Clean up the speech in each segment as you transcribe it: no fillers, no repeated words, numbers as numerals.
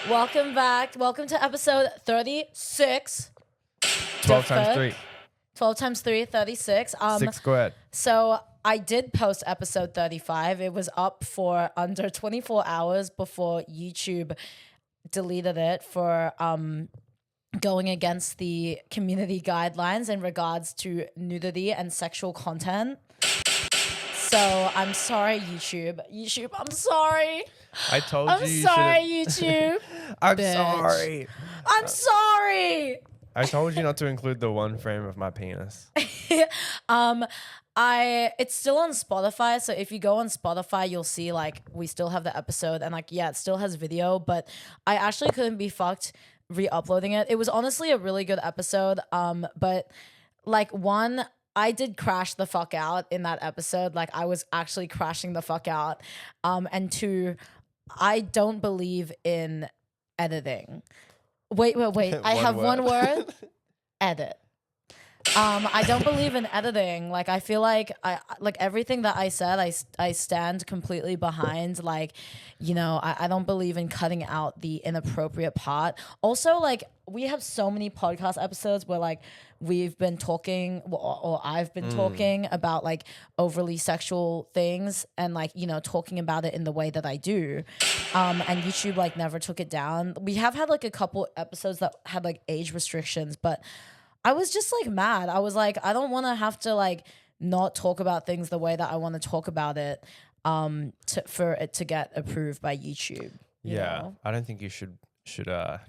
Welcome back. Welcome to episode 36. 12 times 3. 12 times 3, 36. 6 squared. So I did post episode 35. It was up for under 24 hours before YouTube deleted it for going against the community guidelines in regards to nudity and sexual content. So I'm sorry, YouTube. YouTube, I'm sorry. I told I'm you. sorry, YouTube. I'm bitch. sorry. I'm sorry. I told you not to include the one frame of my penis. It's still on Spotify, so if you go on Spotify, you'll see like we still have the episode and like it still has video, but I actually couldn't be fucked re-uploading it. It was honestly a really good episode. But like one, I did crash the fuck out in that episode. Like I was actually crashing the fuck out. And two, I don't believe in editing. Wait. I have one word. Edit. I don't believe in editing. Like I feel like everything that I said, I stand completely behind. Like, I don't believe in cutting out the inappropriate part. Also, like we have so many podcast episodes where like we've been talking or I've been talking about like overly sexual things and like, talking about it in the way that I do. And YouTube like never took it down. We have had like a couple episodes that had like age restrictions, but I was just like mad. I was like, I don't want to have to like not talk about things the way that I want to talk about it for it to get approved by YouTube. You know? I don't think you should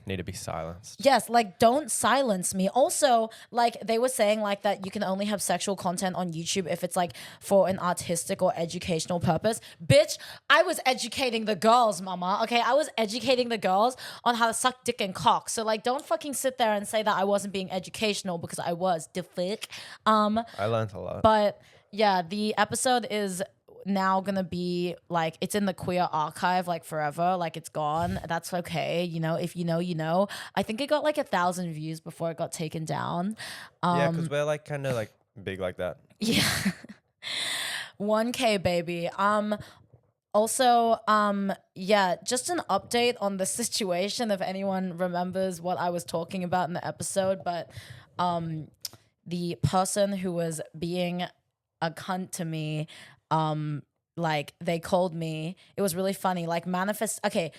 need to be silenced. Yes, like don't silence me. Also, like they were saying like that you can only have sexual content on YouTube if it's like for an artistic or educational purpose. Bitch, I was educating the girls, mama. Okay, I was educating the girls on how to suck dick and cock. So like don't fucking sit there and say that I wasn't being educational because I was. Deflick. I learned a lot. But yeah, the episode is now gonna be like it's in the queer archive like forever, like it's gone. That's okay, if you know. I think it got like 1,000 views before it got taken down. Yeah, because we're like kind of like big like that. Yeah. 1K baby. Also, just an update on the situation if anyone remembers what I was talking about in the episode, but the person who was being a cunt to me, like they called me. It was really funny. Like okay,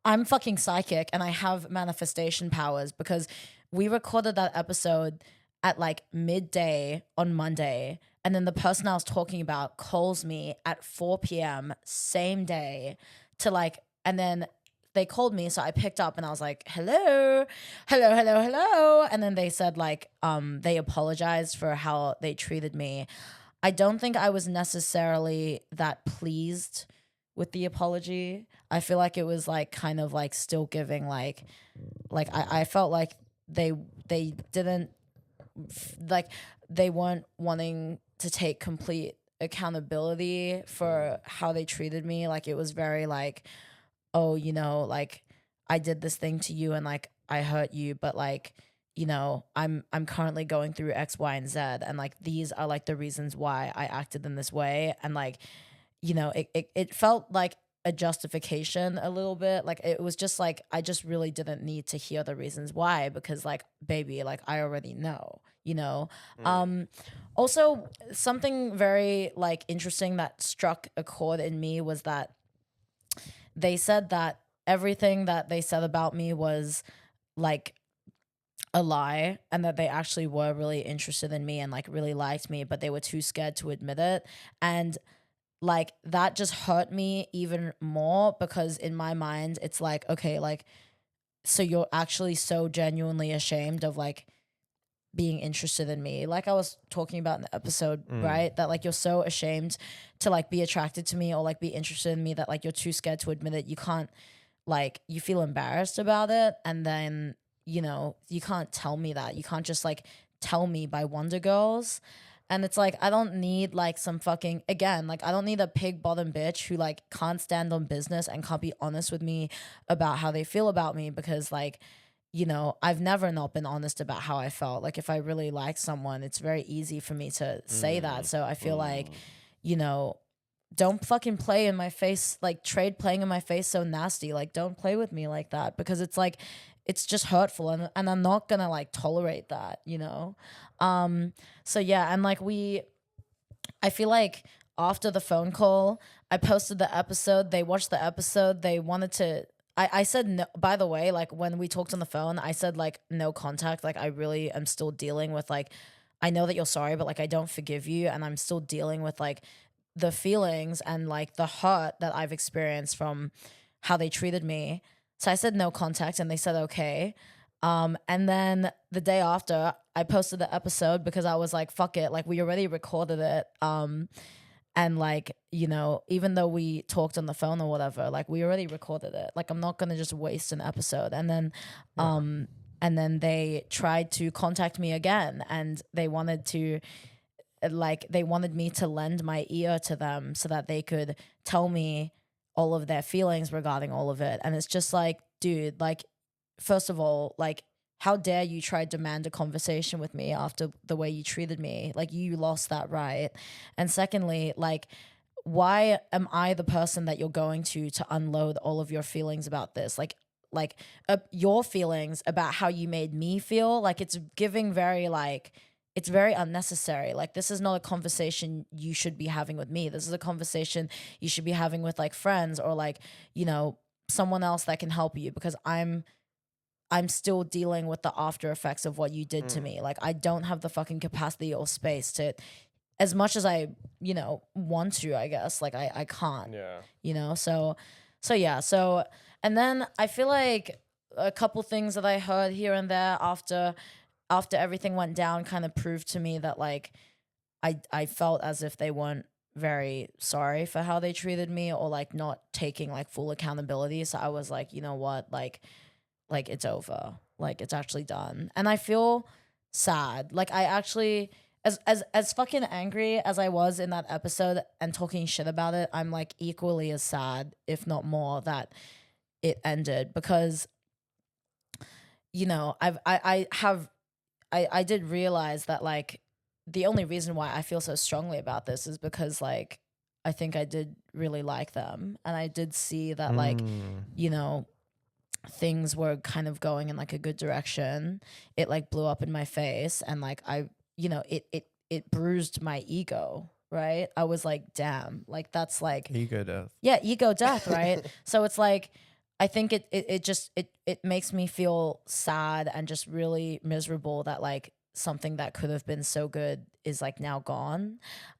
I'm fucking psychic and I have manifestation powers because we recorded that episode at like midday on Monday, and then the person I was talking about calls me at 4 p.m. same day to like, and then they called me, so I picked up and I was like, hello, and then they said like they apologized for how they treated me. I don't think I was necessarily that pleased with the apology. I feel like it was like kind of like still giving like I felt like they didn't like they weren't wanting to take complete accountability for how they treated me. Like it was very like, oh, like I did this thing to you and like I hurt you, but like I'm currently going through X, Y, and Z, and like these are like the reasons why I acted in this way, and like it felt like a justification a little bit. Like it was just like I just really didn't need to hear the reasons why because like baby, like I already know. Also something very like interesting that struck a chord in me was that they said that everything that they said about me was like a lie and that they actually were really interested in me and like really liked me, but they were too scared to admit it. And like that just hurt me even more because in my mind it's like, okay, like so you're actually so genuinely ashamed of like being interested in me, like I was talking about in the episode, right? That like you're so ashamed to like be attracted to me or like be interested in me that like you're too scared to admit it. You can't like, you feel embarrassed about it, and then you can't tell me that. You can't just like tell me by Wonder Girls. And it's like, I don't need like some fucking, again, like I don't need a pig bottom bitch who like can't stand on business and can't be honest with me about how they feel about me because like, I've never not been honest about how I felt. Like if I really like someone, it's very easy for me to say that. So I feel like, don't fucking play in my face, like trade playing in my face so nasty. Like, don't play with me like that, because it's like, it's just hurtful, and I'm not gonna like tolerate that, you know? So yeah, and like I feel like after the phone call, I posted the episode, they watched the episode, they wanted to, I said no, by the way, like when we talked on the phone, I said like no contact, like I really am still dealing with like, I know that you're sorry, but like I don't forgive you, and I'm still dealing with like the feelings and like the hurt that I've experienced from how they treated me. So I said no contact, and they said okay. And then the day after, I posted the episode because I was like, fuck it, like we already recorded it. And like, you know, even though we talked on the phone or whatever, like we already recorded it. Like I'm not gonna just waste an episode. And then and then they tried to contact me again, and they wanted to they wanted me to lend my ear to them so that they could tell me all of their feelings regarding all of it. And it's just like, dude, like, first of all, like, how dare you try to demand a conversation with me after the way you treated me? Like, you lost that right. And secondly, like, why am I the person that you're going to unload all of your feelings about this? Like your feelings about how you made me feel, like it's giving very like, it's very unnecessary. Like, this is not a conversation you should be having with me. This is a conversation you should be having with like friends, or like, you know, someone else that can help you, because I'm still dealing with the after effects of what you did to me. Like, I don't have the fucking capacity or space to, as much as I, you know, want to, I guess, like I can't. Yeah. You know, so yeah. So, and then I feel like a couple things that I heard here and there after everything went down kind of proved to me that like I felt as if they weren't very sorry for how they treated me, or like not taking like full accountability. So I was like, you know what, like it's over, like it's actually done. And I feel sad. Like I actually, as fucking angry as I was in that episode and talking shit about it, I'm like equally as sad, if not more, that it ended, because you know, I did realize that like the only reason why I feel so strongly about this is because like I think I did really like them, and I did see that like, you know, things were kind of going in like a good direction. It like blew up in my face, and like I, you know, it bruised my ego, right? I was like, damn, like that's like Ego death. Yeah, ego death, right? So it's like, I think it makes me feel sad and just really miserable that like something that could have been so good is like now gone.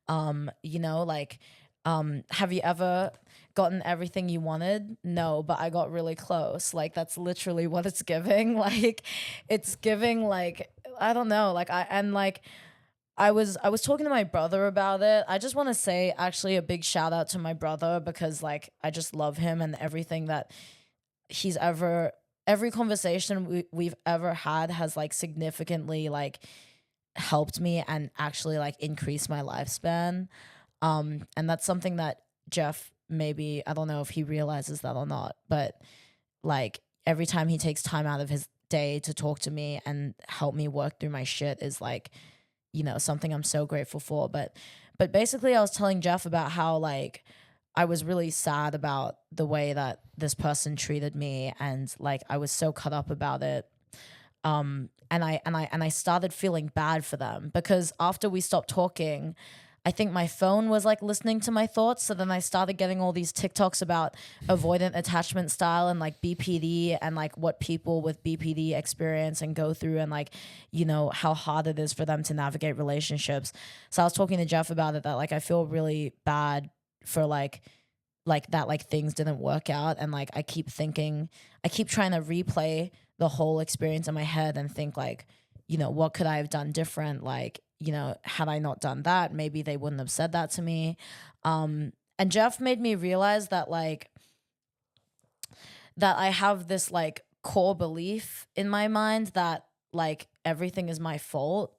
You know, like, have you ever gotten everything you wanted? No, but I got really close. Like, that's literally what it's giving. Like, it's giving like, I don't know, like I was talking to my brother about it. I just want to say actually a big shout out to my brother, because like I just love him, and everything that every conversation we've ever had has like significantly like helped me and actually like increased my lifespan. And that's something that Jeff, maybe, I don't know if he realizes that or not, but like every time he takes time out of his day to talk to me and help me work through my shit is like, you know, something I'm so grateful for. But basically I was telling Jeff about how like I was really sad about the way that this person treated me, and like I was so cut up about it. And I started feeling bad for them, because after we stopped talking, I think my phone was like listening to my thoughts. So then I started getting all these TikToks about avoidant attachment style and like BPD, and like what people with BPD experience and go through, and like, you know, how hard it is for them to navigate relationships. So I was talking to Jeff about it, that like I feel really bad for like that, like things didn't work out, and like I keep trying to replay the whole experience in my head and think like, you know, what could I have done different? Like, you know, had I not done that, maybe they wouldn't have said that to me. And Jeff made me realize that like that I have this like core belief in my mind that like everything is my fault,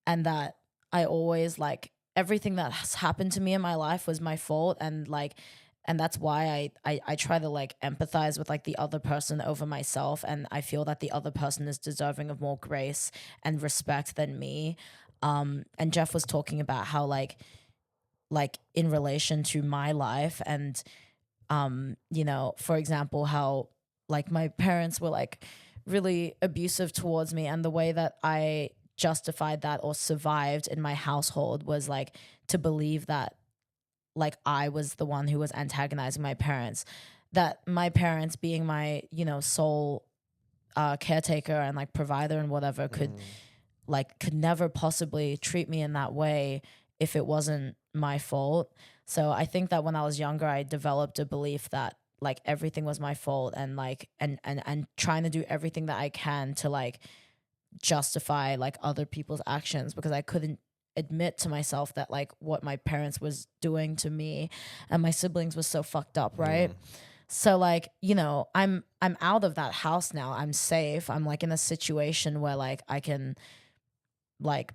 and that I always like everything that has happened to me in my life was my fault, and like, and that's why I try to like empathize with like the other person over myself, and I feel that the other person is deserving of more grace and respect than me. And Jeff was talking about how like like in relation to my life. And you know, for example, how like my parents were like really abusive towards me, and the way that I justified that or survived in my household was like to believe that like I was the one who was antagonizing my parents, that my parents being my, you know, sole caretaker and like provider and whatever could never possibly treat me in that way if it wasn't my fault. So I think that when I was younger, I developed a belief that like everything was my fault, and like and trying to do everything that I can to like justify like other people's actions, because I couldn't admit to myself that like what my parents was doing to me and my siblings was so fucked up, right? So like, you know, I'm out of that house now. I'm safe. I'm like in a situation where like I can like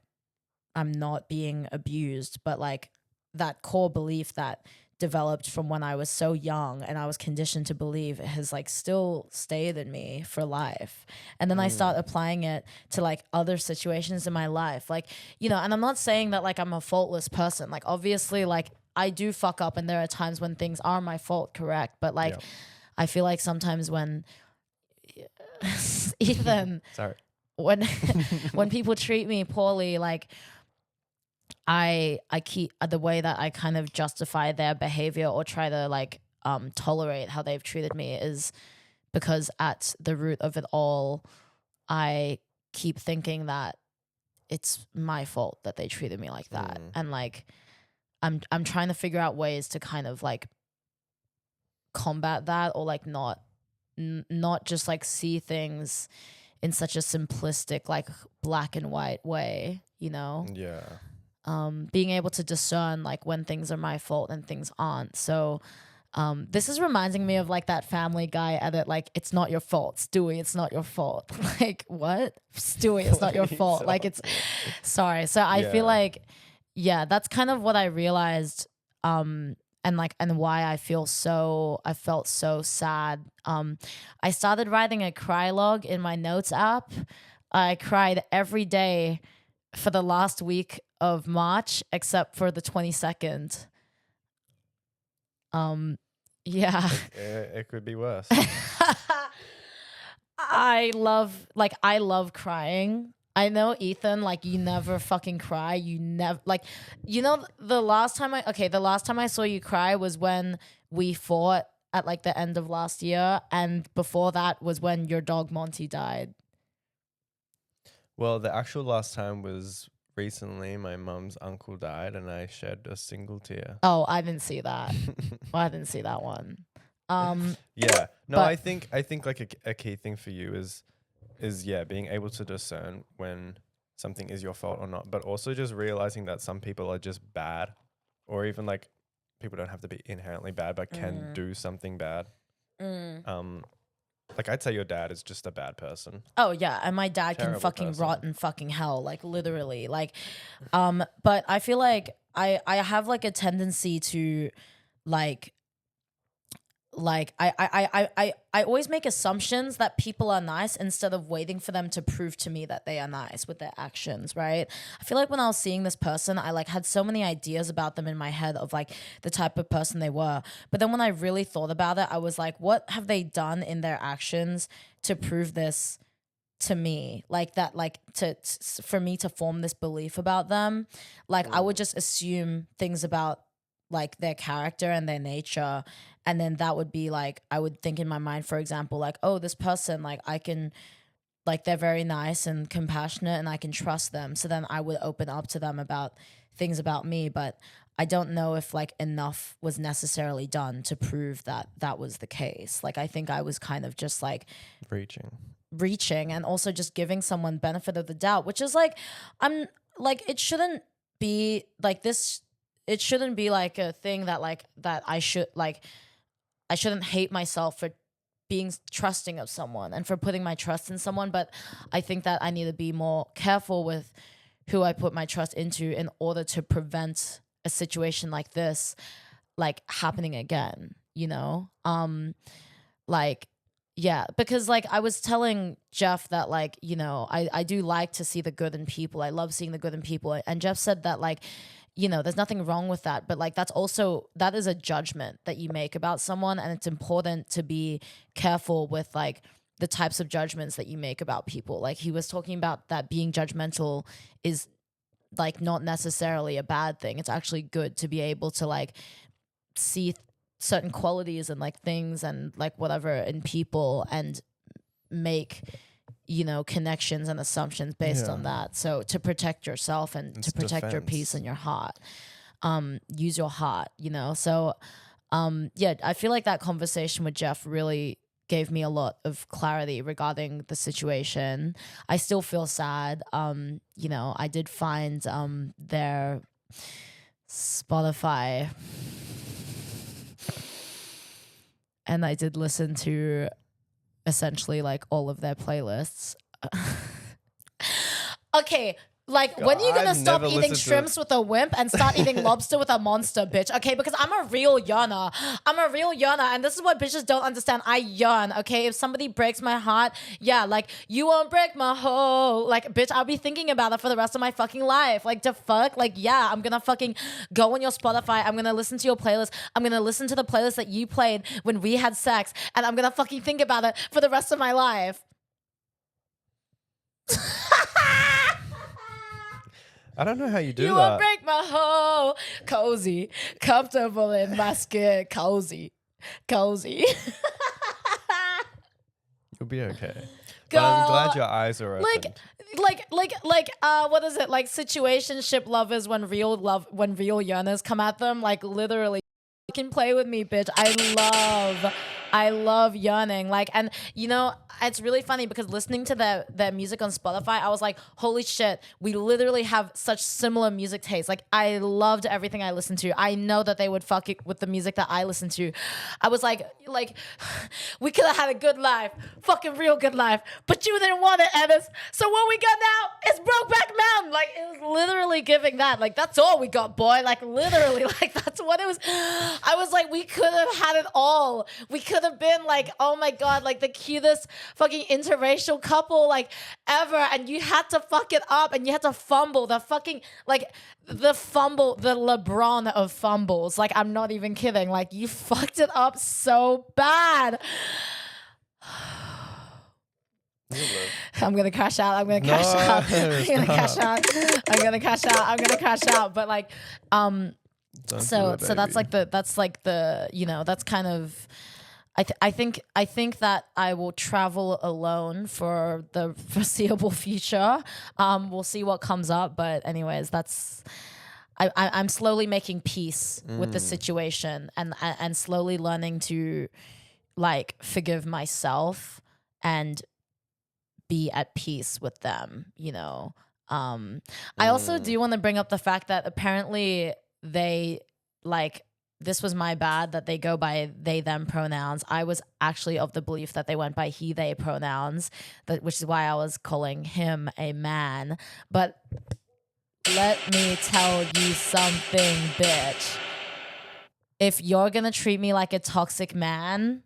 I'm not being abused, but like that core belief that developed from when I was so young and I was conditioned to believe has like still stayed in me for life. And then I start applying it to like other situations in my life. Like, you know, and I'm not saying that like I'm a faultless person. Like obviously like I do fuck up and there are times when things are my fault, correct? But like I feel like sometimes when Ethan Sorry. when people treat me poorly, like I keep the way that I kind of justify their behavior or try to like tolerate how they've treated me is because at the root of it all, I keep thinking that it's my fault that they treated me like that. And like I'm trying to figure out ways to kind of like combat that, or like not just like see things in such a simplistic like black and white way, you know? Yeah. Being able to discern like when things are my fault and things aren't. So this is reminding me of like that Family Guy edit, like, it's not your fault, Stewie, it's not your fault. Like, what? Stewie, it's not your fault. Like, it's sorry. So I feel like, yeah, that's kind of what I realized, and why I felt so sad. I started writing a cry log in my notes app. I cried every day for the last week of March, except for the 22nd. Yeah. It could be worse. I love crying. I know, Ethan, like, you never fucking cry. You never, like, you know, the last time I saw you cry was when we fought at like the end of last year, and before that was when your dog Monty died. Well, the actual last time was recently. My mum's uncle died and I shed a single tear. Oh, I didn't see that. I didn't see that one. Yeah. No, I think like a key thing for you is being able to discern when something is your fault or not, but also just realizing that some people are just bad, or even like people don't have to be inherently bad, but can do something bad. Like, I'd say your dad is just a bad person. Oh yeah, and my dad can fucking rot in fucking hell, like literally. Like, but I feel like I have like a tendency to I always make assumptions that people are nice instead of waiting for them to prove to me that they are nice with their actions, right? I feel like when I was seeing this person, I like had so many ideas about them in my head of like the type of person they were. But then when I really thought about it, I was like, what have they done in their actions to prove this to me? Like that, like for me to form this belief about them. Like I would just assume things about like their character and their nature, and then that would be like, I would think in my mind, for example, like, oh, this person, like I can, like they're very nice and compassionate and I can trust them. So then I would open up to them about things about me, but I don't know if like enough was necessarily done to prove that that was the case. Like I think I was kind of just like reaching and also just giving someone benefit of the doubt, which is like, I'm like, it shouldn't be like this. It shouldn't be like a thing that like that I shouldn't hate myself for being trusting of someone and for putting my trust in someone. But I think that I need to be more careful with who I put my trust into in order to prevent a situation like this like happening again, you know? Like, yeah, because like I was telling Jeff that like, you know, I do like to see the good in people. I love seeing the good in people. And Jeff said that like, you know, there's nothing wrong with that, but like that is a judgment that you make about someone, and it's important to be careful with like the types of judgments that you make about people. Like he was talking about that being judgmental is like not necessarily a bad thing. It's actually good to be able to like see certain qualities and like things and like whatever in people and make, you know, connections and assumptions based on that. So to protect yourself and It's to protect your defense. peace and your heart, use your heart, you know? So, yeah, I feel like that conversation with Jeff really gave me a lot of clarity regarding the situation. I still feel sad. You know, I did find their Spotify and I did listen to essentially like all of their playlists. Okay, like when are you gonna I've stop never eating listened to- shrimps with a wimp and start eating lobster with a monster, bitch? Okay, because I'm a real yearner. And this is what bitches don't understand. I yearn, okay? If somebody breaks my heart, yeah, like you won't break my hoe. Like, bitch, I'll be thinking about it for the rest of my fucking life. Like, the fuck? Like, yeah, I'm gonna fucking go on your Spotify. I'm gonna listen to your playlist. I'm gonna listen to the playlist that you played when we had sex, and I'm gonna fucking think about it for the rest of my life. I don't know how you do You that. won't break my hoe. Cozy, comfortable in my skin. Cozy. You'll be okay. But I'm glad your eyes are open. What is it? Like situationship lovers when real yearners come at them. Like literally, you can play with me, bitch. I love yearning. Like, and you know, it's really funny because listening to their music on Spotify, I was like, holy shit, we literally have such similar music tastes. Like, I loved everything I listened to. I know that they would fuck it with the music that I listen to. I was like, we could have had a good life, fucking real good life, but you didn't want it, Ennis. So what we got now is Brokeback Mountain. Like, it was literally giving that. Like, that's all we got, boy. Like, literally, like, that's what it was. I was like, we could have had it all. We could have been like, oh my God, like the cutest fucking interracial couple like ever, and you had to fuck it up and you had to fumble the fucking like the LeBron of fumbles. Like, I'm not even kidding. Like, you fucked it up so bad. I'm gonna crash out. I'm gonna crash out. But like, so that's like the you know, that's kind of. I think that I will travel alone for the foreseeable future. We'll see what comes up, but anyways, I'm slowly making peace with the situation and slowly learning to like forgive myself and be at peace with them, you know. I also do want to bring up the fact that apparently they like. This was my bad that they go by they, them pronouns. I was actually of the belief that they went by he, they pronouns, which is why I was calling him a man. But let me tell you something, bitch. If you're going to treat me like a toxic man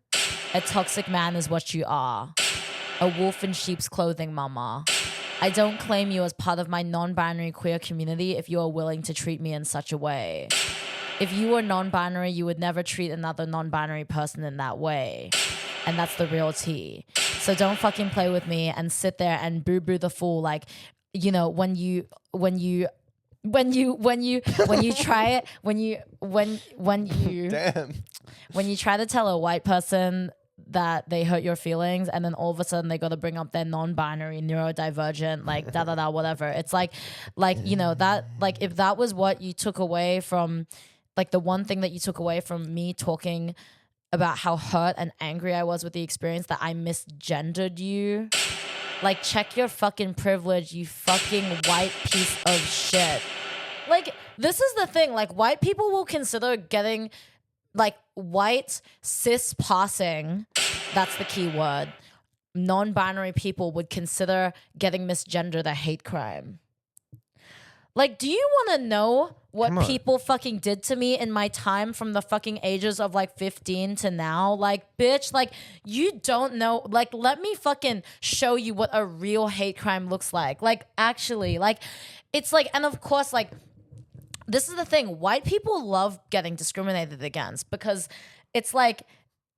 is what you are. A wolf in sheep's clothing, mama. I don't claim you as part of my non-binary queer community if you are willing to treat me in such a way. If you were non-binary, you would never treat another non-binary person in that way. And that's the real tea. So don't fucking play with me and sit there and boo-boo the fool. Like, you know, when you try to tell a white person that they hurt your feelings and then all of a sudden they got to bring up their non-binary, neurodivergent, like da-da-da, whatever. It's like, you know, that, like, if that was what you took away from, like, the one thing that you took away from me talking about how hurt and angry I was with the experience, that I misgendered you, like, check your fucking privilege, you fucking white piece of shit. Like, this is the thing, like, white people will consider getting, like, white cis passing, that's the key word, non-binary people would consider getting misgendered a hate crime. Like, do you want to know what people fucking did to me in my time from the fucking ages of like 15 to now? Like, bitch, like, you don't know. Like, let me fucking show you what a real hate crime looks like. Like, actually, like, it's like, and of course, like, this is the thing. White people love getting discriminated against because it's like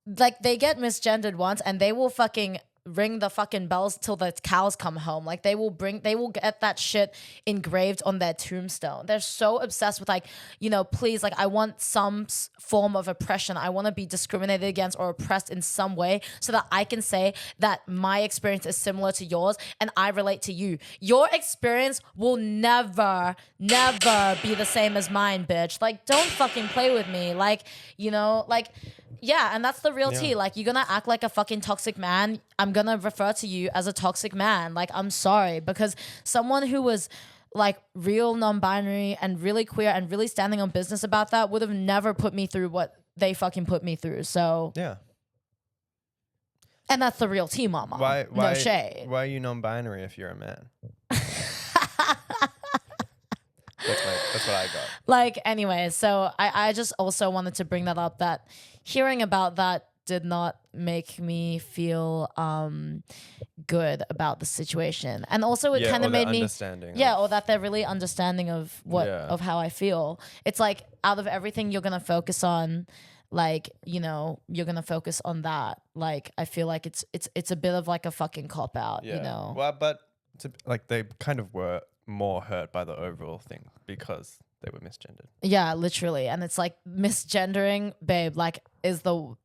they get misgendered once and they will fucking ring the fucking bells till the cows come home. Like they will get that shit engraved on their tombstone. They're so obsessed with like, please, like I want some form of oppression. I want to be discriminated against or oppressed in some way so that I can say that my experience is similar to yours and I relate to you. Your experience will never be the same as mine, bitch. Like don't fucking play with me. Like, yeah, and that's the real tea. Like, you're gonna act like a fucking toxic man, I'm gonna refer to you as a toxic man. Like, I'm sorry, because someone who was like real non-binary and really queer and really standing on business about that would have never put me through what they fucking put me through. So yeah, and that's the real tea, mama. Why no shade. Why are you non-binary if you're a man? That's what I got. Like, anyway, so I just also wanted to bring that up, that hearing about that did not make me feel good about the situation. And also it kind of made me or that they're really understanding of of how I feel. It's like out of everything you're going to focus on, like, you're going to focus on that. Like, I feel like it's a bit of like a fucking cop out, Well, but like they kind of were more hurt by the overall thing because they were misgendered. Yeah, literally. And it's like misgendering, babe, like is the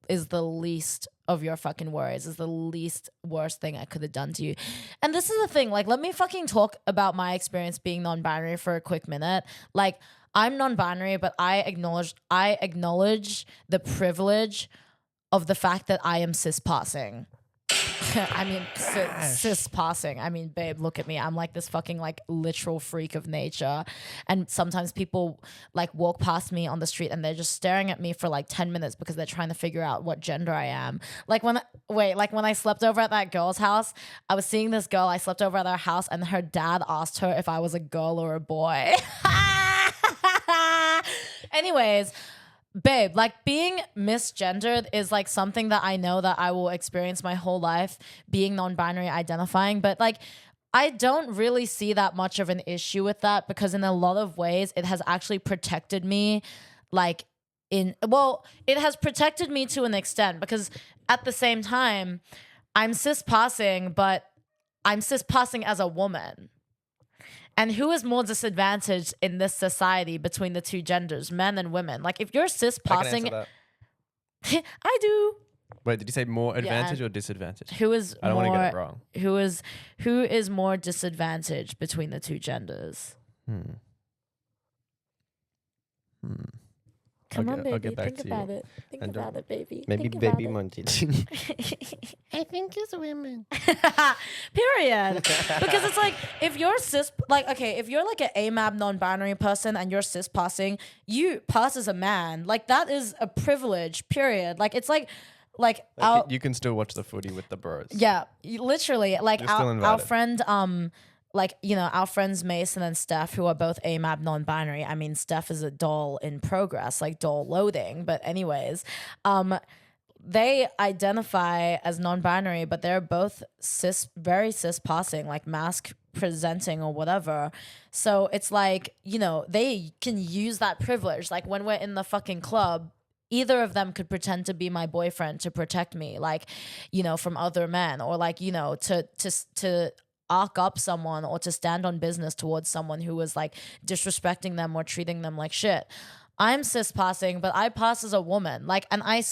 least of your fucking worries, is the least worst thing I could have done to you. And this is the thing, like, let me fucking talk about my experience being non-binary for a quick minute. Like, I'm non-binary, but I acknowledge the privilege of the fact that I am cis-passing. I mean, cis-passing. I mean, babe, look at me. I'm like this fucking like literal freak of nature. And sometimes people like walk past me on the street and they're just staring at me for like 10 minutes because they're trying to figure out what gender I am. Like when I slept over at that girl's house, I was seeing this girl. I slept over at her house and her dad asked her if I was a girl or a boy. Anyways, babe, like being misgendered is like something that I know that I will experience my whole life, being non-binary identifying, but like I don't really see that much of an issue with that because in a lot of ways it has actually protected me, like it has protected me to an extent because at the same time I'm cis-passing, but I'm cis-passing as a woman. And who is more disadvantaged in this society between the two genders, men and women? Like, if you're cis-passing... I do. Wait, did you say more advantage or disadvantage? Who is I don't want to get it wrong. Who is more disadvantaged between the two genders? Come on, baby. I'll get back Think to about you. it. Think about it, baby. Maybe Think baby about Monty. I think it's women. Period. Because it's like, if you're if you're like an AMAB non-binary person and you're cis-passing, you pass as a man. Like, that is a privilege, period. Like, it's like you can still watch the footy with the bros. Yeah, literally. Like, our friend, our friends Mason and Steph, who are both AMAB non-binary. I mean, Steph is a doll in progress, like doll loading. But anyways, they identify as non-binary, but they're both very cis-passing, like masc presenting or whatever. So it's like, they can use that privilege. Like when we're in the fucking club, either of them could pretend to be my boyfriend to protect me, like, from other men, or like, to arc up someone or to stand on business towards someone who was like disrespecting them or treating them like shit. I'm cis-passing, but I pass as a woman. Like, and I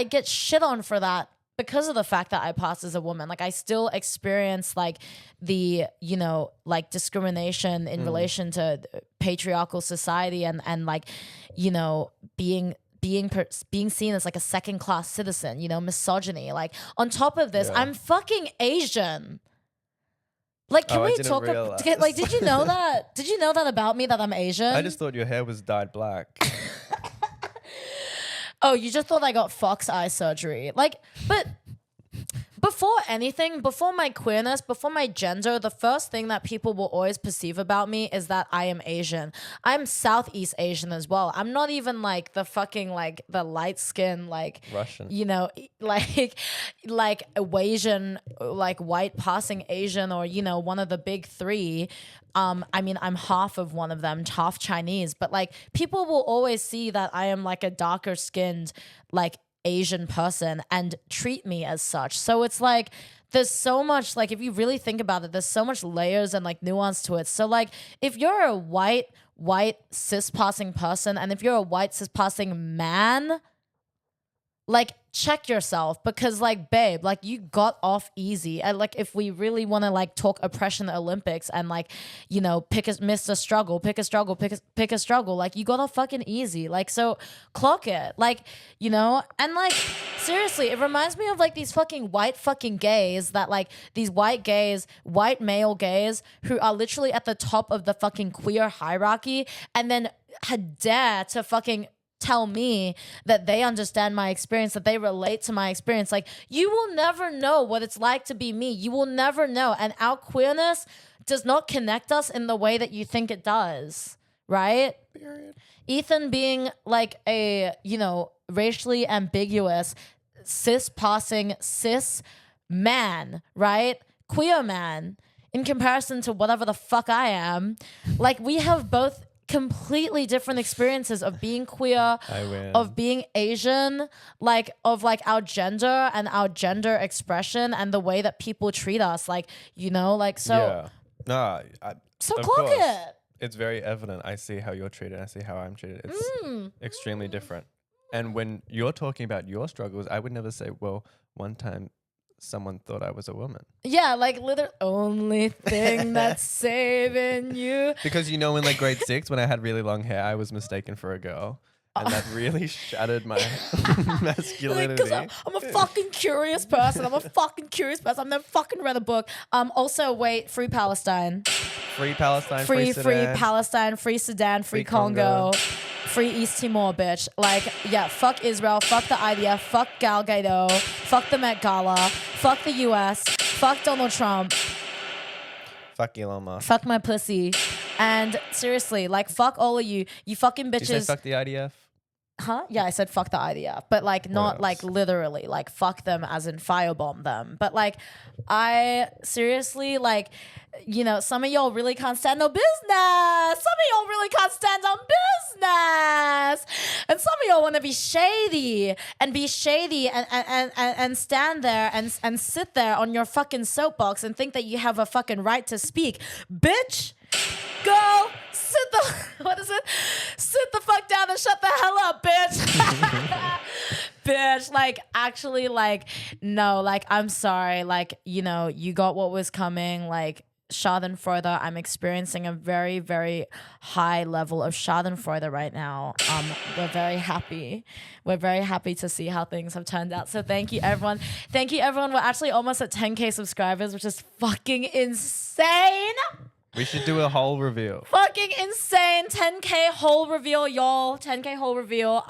get shit on for that because of the fact that I pass as a woman. Like, I still experience like the, discrimination in relation to patriarchal society and like, being seen as like a second-class citizen, misogyny. Like, on top of this, I'm fucking Asian. Like, can we talk about, like, did you know that? Did you know that about me, that I'm Asian? I just thought your hair was dyed black. Oh, you just thought I got fox eye surgery. Like, but before anything, before my queerness, before my gender, the first thing that people will always perceive about me is that I am Asian. I'm Southeast Asian as well. I'm not even like the fucking like the light skin like Russian. you know, like Asian, like white passing Asian, or you know, one of the big three. I mean, I'm half of one of them, half Chinese, but like people will always see that I am like a darker skinned, like Asian person and treat me as such. So it's like there's so much, like if you really think about it, there's so much layers and like nuance to it. So like if you're a white cis passing person, and if you're a white cis passing man, like check yourself, because like babe, like you got off easy. And like if we really want to like talk oppression Olympics and like, you know, pick a struggle, like you got off fucking easy. Like, so clock it, like, you know. And like seriously, it reminds me of like these fucking white fucking gays, that like these white gays, white male gays who are literally at the top of the fucking queer hierarchy, and then had dare to fucking tell me that they understand my experience, that they relate to my experience. Like, you will never know what it's like to be me. You will never know. And our queerness does not connect us in the way that you think it does, right? Period. Ethan being like a, you know, racially ambiguous, cis-passing, cis man, right? Queer man, in comparison to whatever the fuck I am. Like, we have both completely different experiences of being queer, of being Asian, like of like our gender and our gender expression and the way that people treat us, like, you know, like, so so clock it. It's very evident. I see how you're treated. I see how I'm treated. It's extremely different. And when you're talking about your struggles, I would never say, well, one time someone thought I was a woman. Yeah, like literally only thing that's saving you. Because you know, in like grade 6, when I had really long hair, I was mistaken for a girl. And that really shattered my masculinity. Because I'm a fucking curious person. I've never fucking read a book. Also, wait, free Palestine. Free Palestine, free Sudan. Palestine, free Sudan, free Congo. Free East Timor, bitch. Like, yeah, fuck Israel, fuck the IDF, fuck Gal Gadot, fuck the Met Gala, fuck the US, fuck Donald Trump, fuck Elon Musk, fuck my pussy. And seriously, like, fuck all of you. You fucking bitches. Did you say fuck the IDF? Huh? Yeah, I said fuck the IDF, but like not like literally, like fuck them as in firebomb them. But like, I seriously, like, you know, some of y'all really can't stand no business. Some of y'all really can't stand on business. And some of y'all want to be shady and stand there and sit there on your fucking soapbox and think that you have a fucking right to speak. Bitch, go sit the fuck down and shut the hell up, bitch. Bitch, like, actually, like, no, like, I'm sorry, like, you know, you got what was coming, like, Schadenfreude. I'm experiencing a very, very high level of Schadenfreude right now. We're very happy. We're very happy to see how things have turned out. So thank you, everyone. We're actually almost at 10K subscribers, which is fucking insane. We should do a whole reveal. Fucking insane. 10K whole reveal, y'all. 10K whole reveal.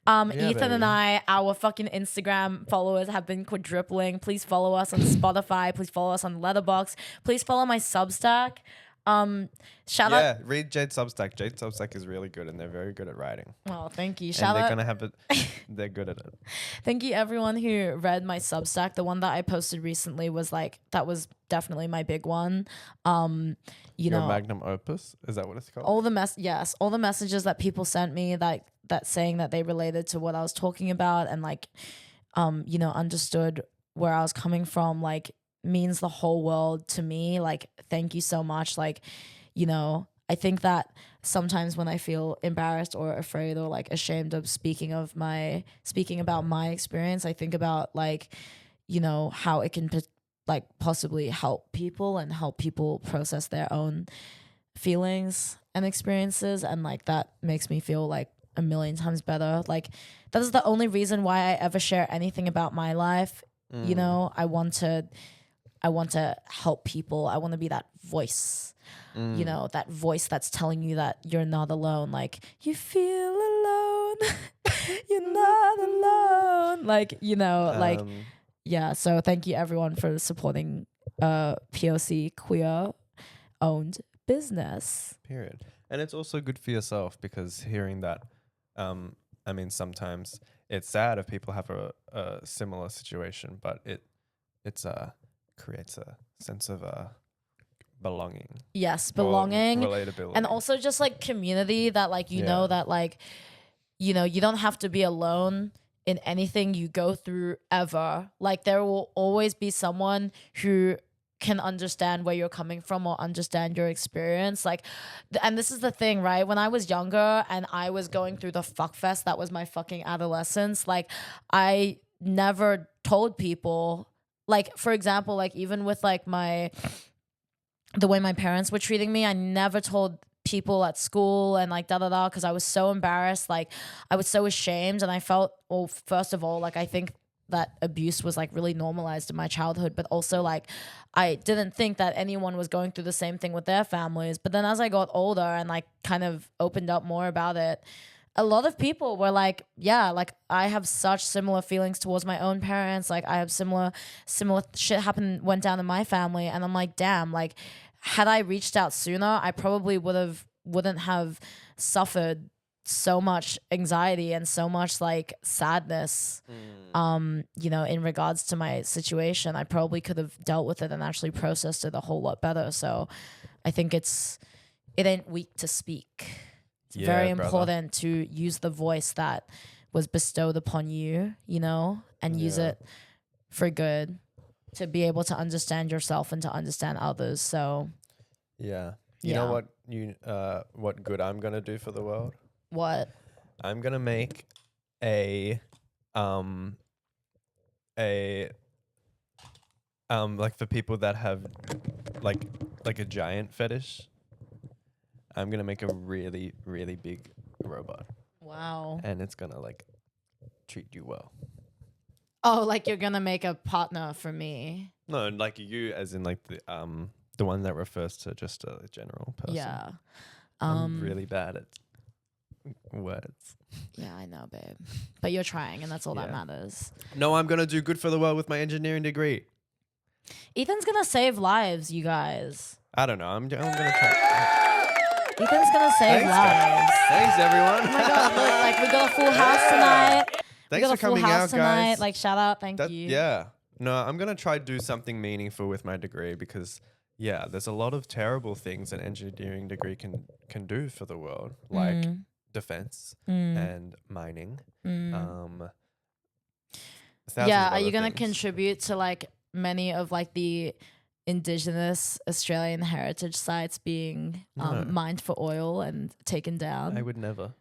Ethan baby. and I, our fucking Instagram followers have been quadrupling. Please follow us on Spotify. Please follow us on Letterboxd. Please follow my Substack. Shout out. Read Jade's Substack. Jade's Substack is really good, and they're very good at writing. Oh, thank you. They're gonna have it. They're good at it. Thank you, everyone who read my Substack. The one that I posted recently was like, that was definitely my big one. Your magnum opus, is that what it's called? All the messages that people sent me that saying that they related to what I was talking about and like, understood where I was coming from, like, means the whole world to me. Like, thank you so much. Like, you know, I think that sometimes when I feel embarrassed or afraid or like ashamed of speaking about my experience, I think about like, you know, how it can like possibly help people and help people process their own feelings and experiences. And like, that makes me feel like a million times better. Like, that is the only reason why I ever share anything about my life. You know, I want to help people. I want to be that voice, you know, that voice that's telling you that you're not alone. Like, you feel alone. You're not alone. Like, you know, like, yeah, so thank you everyone for supporting POC queer owned business. Period. And it's also good for yourself because hearing that, I mean, sometimes it's sad if people have a similar situation, but it's creates a sense of belonging. Yes, or belonging. relatability. And also just like community that like you know that like you know you don't have to be alone in anything you go through ever. Like there will always be someone who can understand where you're coming from or understand your experience. Like and this is the thing, right? When I was younger and I was going through the fuck fest that was my fucking adolescence, like I never told people, like for example, like even with like the way my parents were treating me, I never told people at school and like because I was so embarrassed. Like I was so ashamed and I felt, well, first of all, like I think that abuse was like really normalized in my childhood, but also like I didn't think that anyone was going through the same thing with their families. But then as I got older and like kind of opened up more about it, a lot of people were like, yeah, like I have such similar feelings towards my own parents. Like I have similar shit went down in my family. And I'm like, damn, like had I reached out sooner, I probably wouldn't have suffered so much anxiety and so much like sadness, you know, in regards to my situation. I probably could have dealt with it and actually processed it a whole lot better. So I think it ain't weak to speak. It's very important to use the voice that was bestowed upon you, you know, and use it for good, to be able to understand yourself and to understand others. So you know what good I'm gonna do for the world? What? I'm gonna make a like for people that have like a giant fetish, I'm gonna make a really, really big robot. Wow. And it's gonna like treat you well. Oh, like you're gonna make a partner for me. No, like you as in like the one that refers to just a general person. Yeah. I'm really bad at words. Yeah, I know, babe. But you're trying and that's all that matters. No, I'm gonna do good for the world with my engineering degree. Ethan's gonna save lives, you guys. I don't know. I'm gonna try. Ethan's gonna save lives. Thanks, everyone. Oh my god, look, like we got a full house tonight. Thanks for coming out, guys. Like shout out, thank you. Yeah. No, I'm gonna try to do something meaningful with my degree because there's a lot of terrible things an engineering degree can do for the world, like defense and mining. Are you gonna contribute to like many of like the indigenous Australian heritage sites being mined for oil and taken down? I would never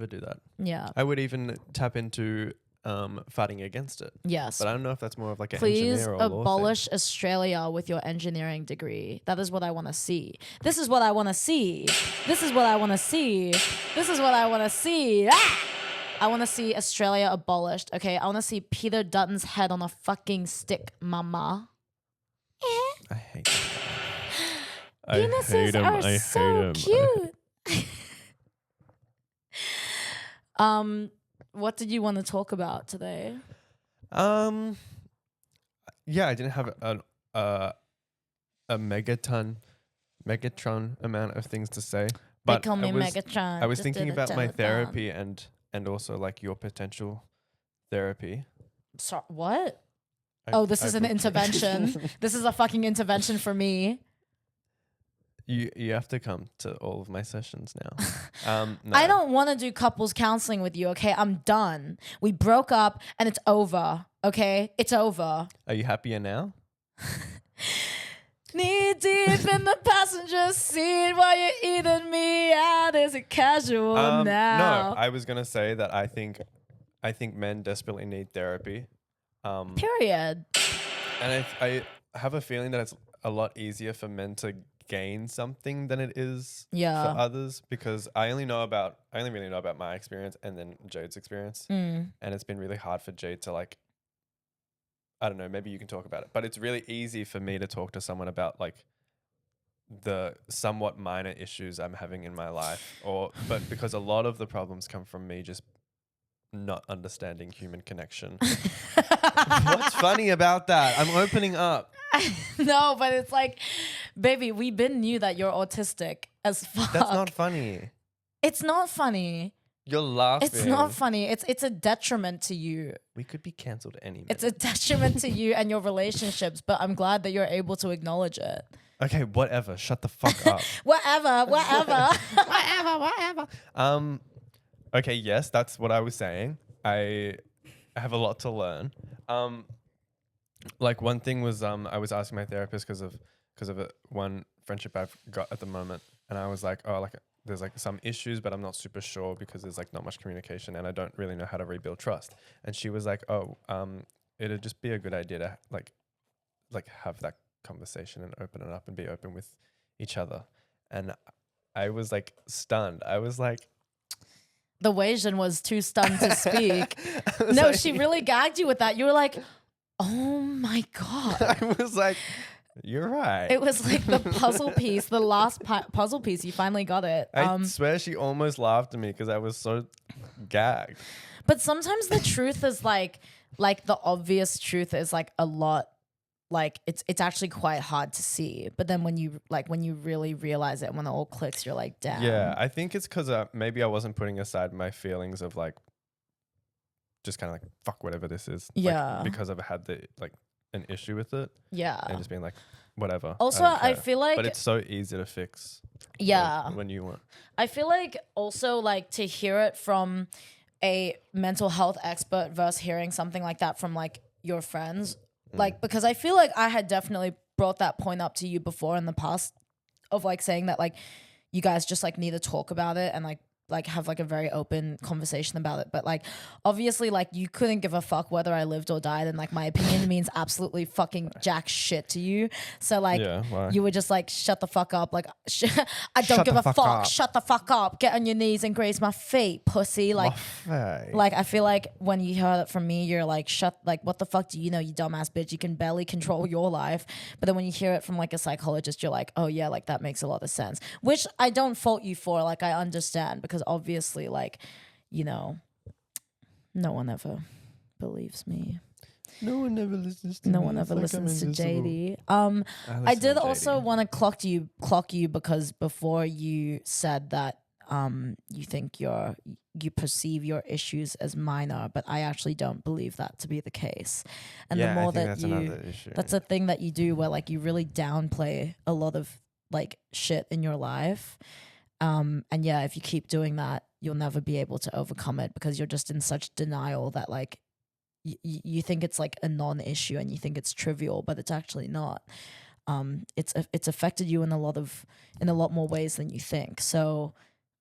do that. Yeah. I would even tap into fighting against it. Yes. But I don't know if that's more of like an Please engineer or abolish law thing. Australia with your engineering degree. That is what I want to see. This is what I want to see. This is what I want to see. This is what I want to see. Ah! I want to see Australia abolished. Okay, I want to see Peter Dutton's head on a fucking stick, mama. I hate him. Penises are so cute. What did you want to talk about today? I didn't have a Megatron amount of things to say. But they call me Megatron. I was thinking about my therapy and also like your potential therapy. So, what? This is an intervention. This is a fucking intervention for me. You have to come to all of my sessions now. No. I don't want to do couples counseling with you, okay? I'm done. We broke up and it's over, okay? It's over. Are you happier now? Knee deep in the passenger seat while you're eating me out. Is it casual now? No, I was gonna say that I think men desperately need therapy. Period. And I have a feeling that it's a lot easier for men to gain something than it is for others, because I only really know about my experience and then Jade's experience. And it's been really hard for Jade to like, I don't know, maybe you can talk about it, but it's really easy for me to talk to someone about like the somewhat minor issues I'm having in my life, but because a lot of the problems come from me just not understanding human connection. What's funny about that? I'm opening up. No, but it's like, baby, we been knew that you're autistic as fuck. That's not funny. It's not funny. You're laughing. It's not funny. It's a detriment to you. We could be cancelled any minute. It's a detriment to you and your relationships, but I'm glad that you're able to acknowledge it. Okay, whatever. Shut the fuck up. Whatever. Whatever. Okay, yes, that's what I was saying. I have a lot to learn. Like one thing was I was asking my therapist because of one friendship I've got at the moment, and I was like, oh, like there's like some issues, but I'm not super sure because there's like not much communication, and I don't really know how to rebuild trust. And she was like, oh, it'd just be a good idea to like have that conversation and open it up and be open with each other. And I was like stunned. I was like, The Wasian was too stunned to speak. No, like, she really gagged you with that. You were like, oh my God. I was like, you're right. It was like the puzzle piece, the last puzzle piece. You finally got it. I swear she almost laughed at me because I was so gagged. But sometimes the truth is like the obvious truth is like a lot. Like it's actually quite hard to see. But then when you really realize it, when it all clicks, you're like, damn. Yeah, I think it's because maybe I wasn't putting aside my feelings of like just kind of like fuck whatever this is. Yeah. Like, because I've had an issue with it. Yeah. And just being like, whatever. Also, don't I care. feel like but it's so easy to fix. Yeah. When you want. I feel like also like to hear it from a mental health expert versus hearing something like that from like your friends. Like, because I feel like I had definitely brought that point up to you before in the past of like saying that like you guys just like need to talk about it and like have like a very open conversation about it. But like obviously like you couldn't give a fuck whether I lived or died, and like my opinion means absolutely fucking jack shit to you. So like you were just like, shut the fuck up. Like I don't give a fuck. Shut the fuck up. Get on your knees and graze my feet, pussy. Like I feel like when you heard it from me, you're like, what the fuck do you know, you dumbass bitch? You can barely control your life. But then when you hear it from like a psychologist, you're like, oh yeah, like that makes a lot of sense. Which I don't fault you for. Like I understand, because obviously like, you know, no one ever believes me. No one ever listens to no me. one ever It's like listens to I'm JD. invisible. I did to also JD. want to clock you because before you said that you think you perceive your issues as minor, but I actually don't believe that to be the case. And Yeah, the more I think that that's you another issue. that's a thing that you do where like you really downplay a lot of like shit in your life. And yeah, if you keep doing that, you'll never be able to overcome it because you're just in such denial that like you think it's like a non-issue and you think it's trivial, but it's actually not. It's affected you in a lot more ways than you think. So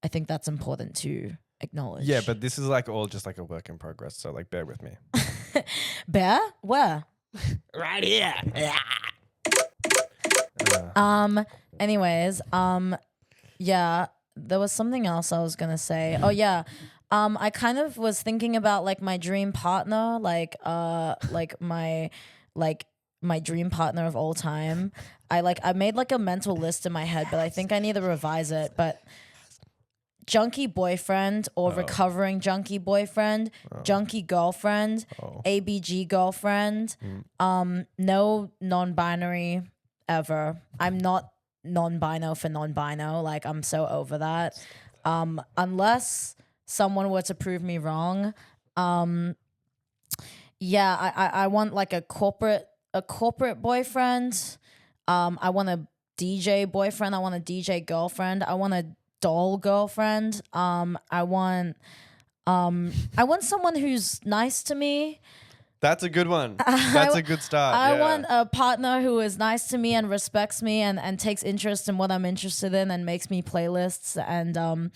I think that's important to acknowledge. Yeah, but this is like all just like a work in progress. So like, bear with me. Bear? Where? Right here. Anyways, yeah, there was something else I was gonna say. Oh yeah. I kind of was thinking about like my dream partner, like my dream partner of all time. I made like a mental list in my head, but I think I need to revise it. But junkie boyfriend or recovering junkie boyfriend, junkie girlfriend, ABG girlfriend, no non-binary ever. I'm not non-bino for non-bino. Like I'm so over that. Unless someone were to prove me wrong. Yeah, I want like a corporate boyfriend. I want a DJ boyfriend. I want a DJ girlfriend. I want a doll girlfriend. I want someone who's nice to me. That's a good one. That's a good start. I want a partner who is nice to me and respects me and takes interest in what I'm interested in and makes me playlists and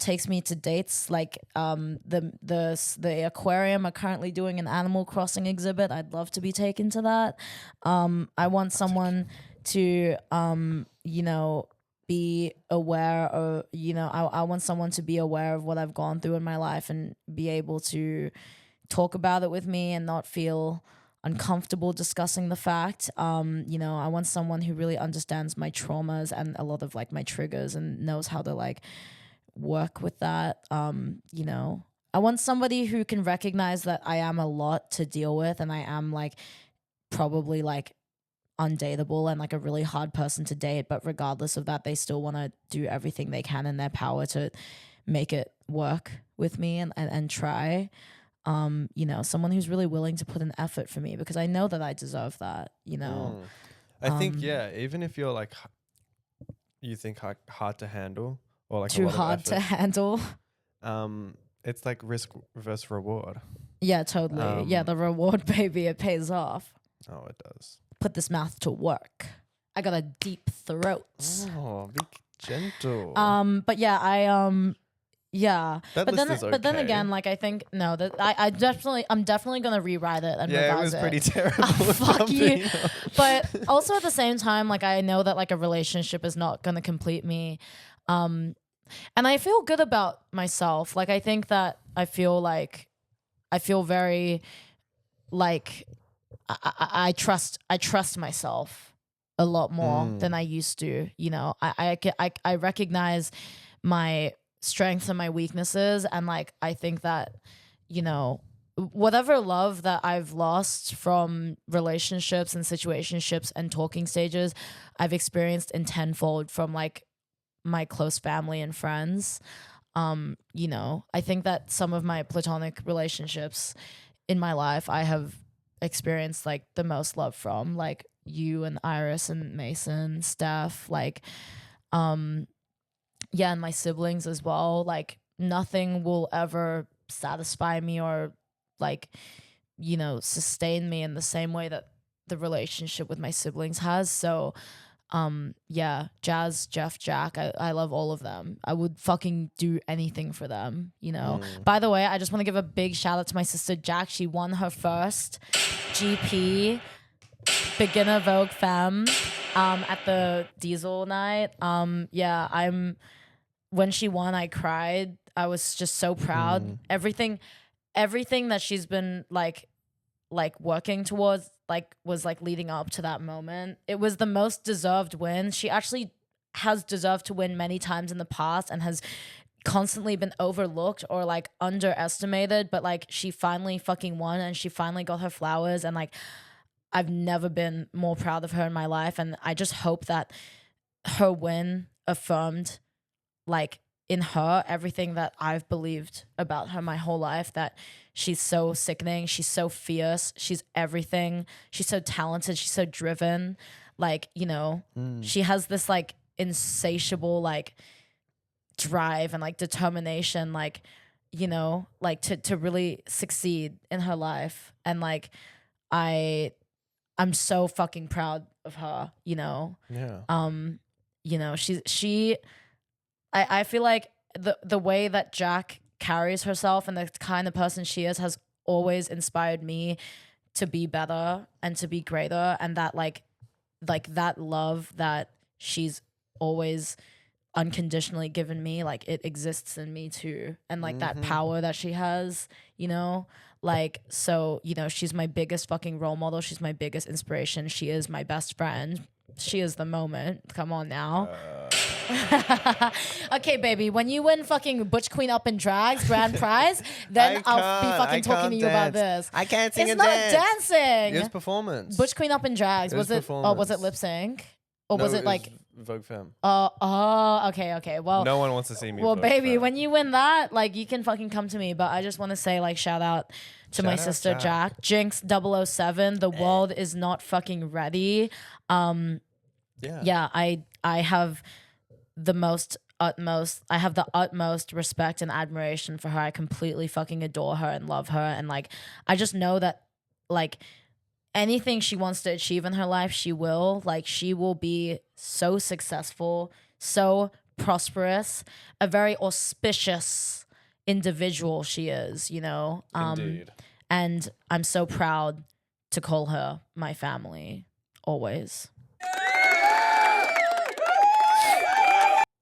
takes me to dates like the aquarium are currently doing an Animal Crossing exhibit. I'd love to be taken to that. I want someone to be aware of I want someone to be aware of what I've gone through in my life and be able to talk about it with me and not feel uncomfortable discussing the fact. I want someone who really understands my traumas and a lot of like my triggers and knows how to like work with that. I want somebody who can recognize that I am a lot to deal with, and I am like probably like undateable and like a really hard person to date, but regardless of that, they still want to do everything they can in their power to make it work with me and try. You know, someone who's really willing to put an effort for me, because I know that I deserve that, you know. I think even if you're like you think hard to handle or like Too a lot hard of to effort, handle. it's like risk versus reward. Yeah, totally. Yeah, the reward, baby, it pays off. Oh, it does. Put this mouth to work. I got a deep throat. Oh, be gentle. But yeah, yeah. That but list then is but then okay. again, like I think no, that I'm definitely gonna rewrite it and Yeah, it revise was pretty terrible. Fuck you. Jumping. But also at the same time, like I know that like a relationship is not gonna complete me. And I feel good about myself. Like I think that I feel very like I trust myself a lot more than I used to. You know, I recognize my strengths and my weaknesses, and like I think that, you know, whatever love that I've lost from relationships and situationships and talking stages, I've experienced in tenfold from like my close family and friends. You know, I think that some of my platonic relationships in my life I have experienced like the most love from, like you and Iris and Mason, Steph, like yeah, and my siblings as well. Like nothing will ever satisfy me or like, you know, sustain me in the same way that the relationship with my siblings has. So yeah, Jazz, Jeff, Jack, I love all of them. I would fucking do anything for them, you know. By the way, I just want to give a big shout out to my sister Jack. She won her first GP beginner Vogue Femme at the Diesel night. Yeah, when she won, I cried. I was just so proud. Everything that she's been like working towards like was like leading up to that moment. It was the most deserved win. She actually has deserved to win many times in the past and has constantly been overlooked or like underestimated, but like she finally fucking won and she finally got her flowers, and like I've never been more proud of her in my life, and I just hope that her win affirmed like in her everything that I've believed about her my whole life, that she's so sickening, she's so fierce, she's everything, she's so talented, she's so driven, like, you know, she has this like insatiable like drive and like determination, like, you know, like to really succeed in her life. And like I'm so fucking proud of her, you know. Yeah. You know, I feel like the way that Jack carries herself and the kind of person she is has always inspired me to be better and to be greater, and that like that love that she's always unconditionally given me, like it exists in me too, and like that power that she has, you know, like, so, you know, she's my biggest fucking role model, she's my biggest inspiration, she is my best friend, she is the moment. Come on now. Okay, baby, when you win fucking Butch Queen Up in Drags grand prize, then I'll be fucking talking to you about this. I can't sing It's and not dance. dancing. It was performance. Butch Queen Up in Drags. It was Was it? Oh, was it performance. lip sync? Or No, was it like? Vogue Femme? Okay. Well, No one wants to see me. well, Vogue baby, Femme. when you win that, like, you can fucking come to me. But I just want to say, like, shout out to my Shout out sister Jack. Jack. Jinx 007. The world is not fucking ready. Yeah, I have the utmost respect and admiration for her. I completely fucking adore her and love her, and like I just know that like anything she wants to achieve in her life, she will. Like, she will be so successful, so prosperous, a very auspicious individual she is, you know. Indeed. And I'm so proud to call her my family always.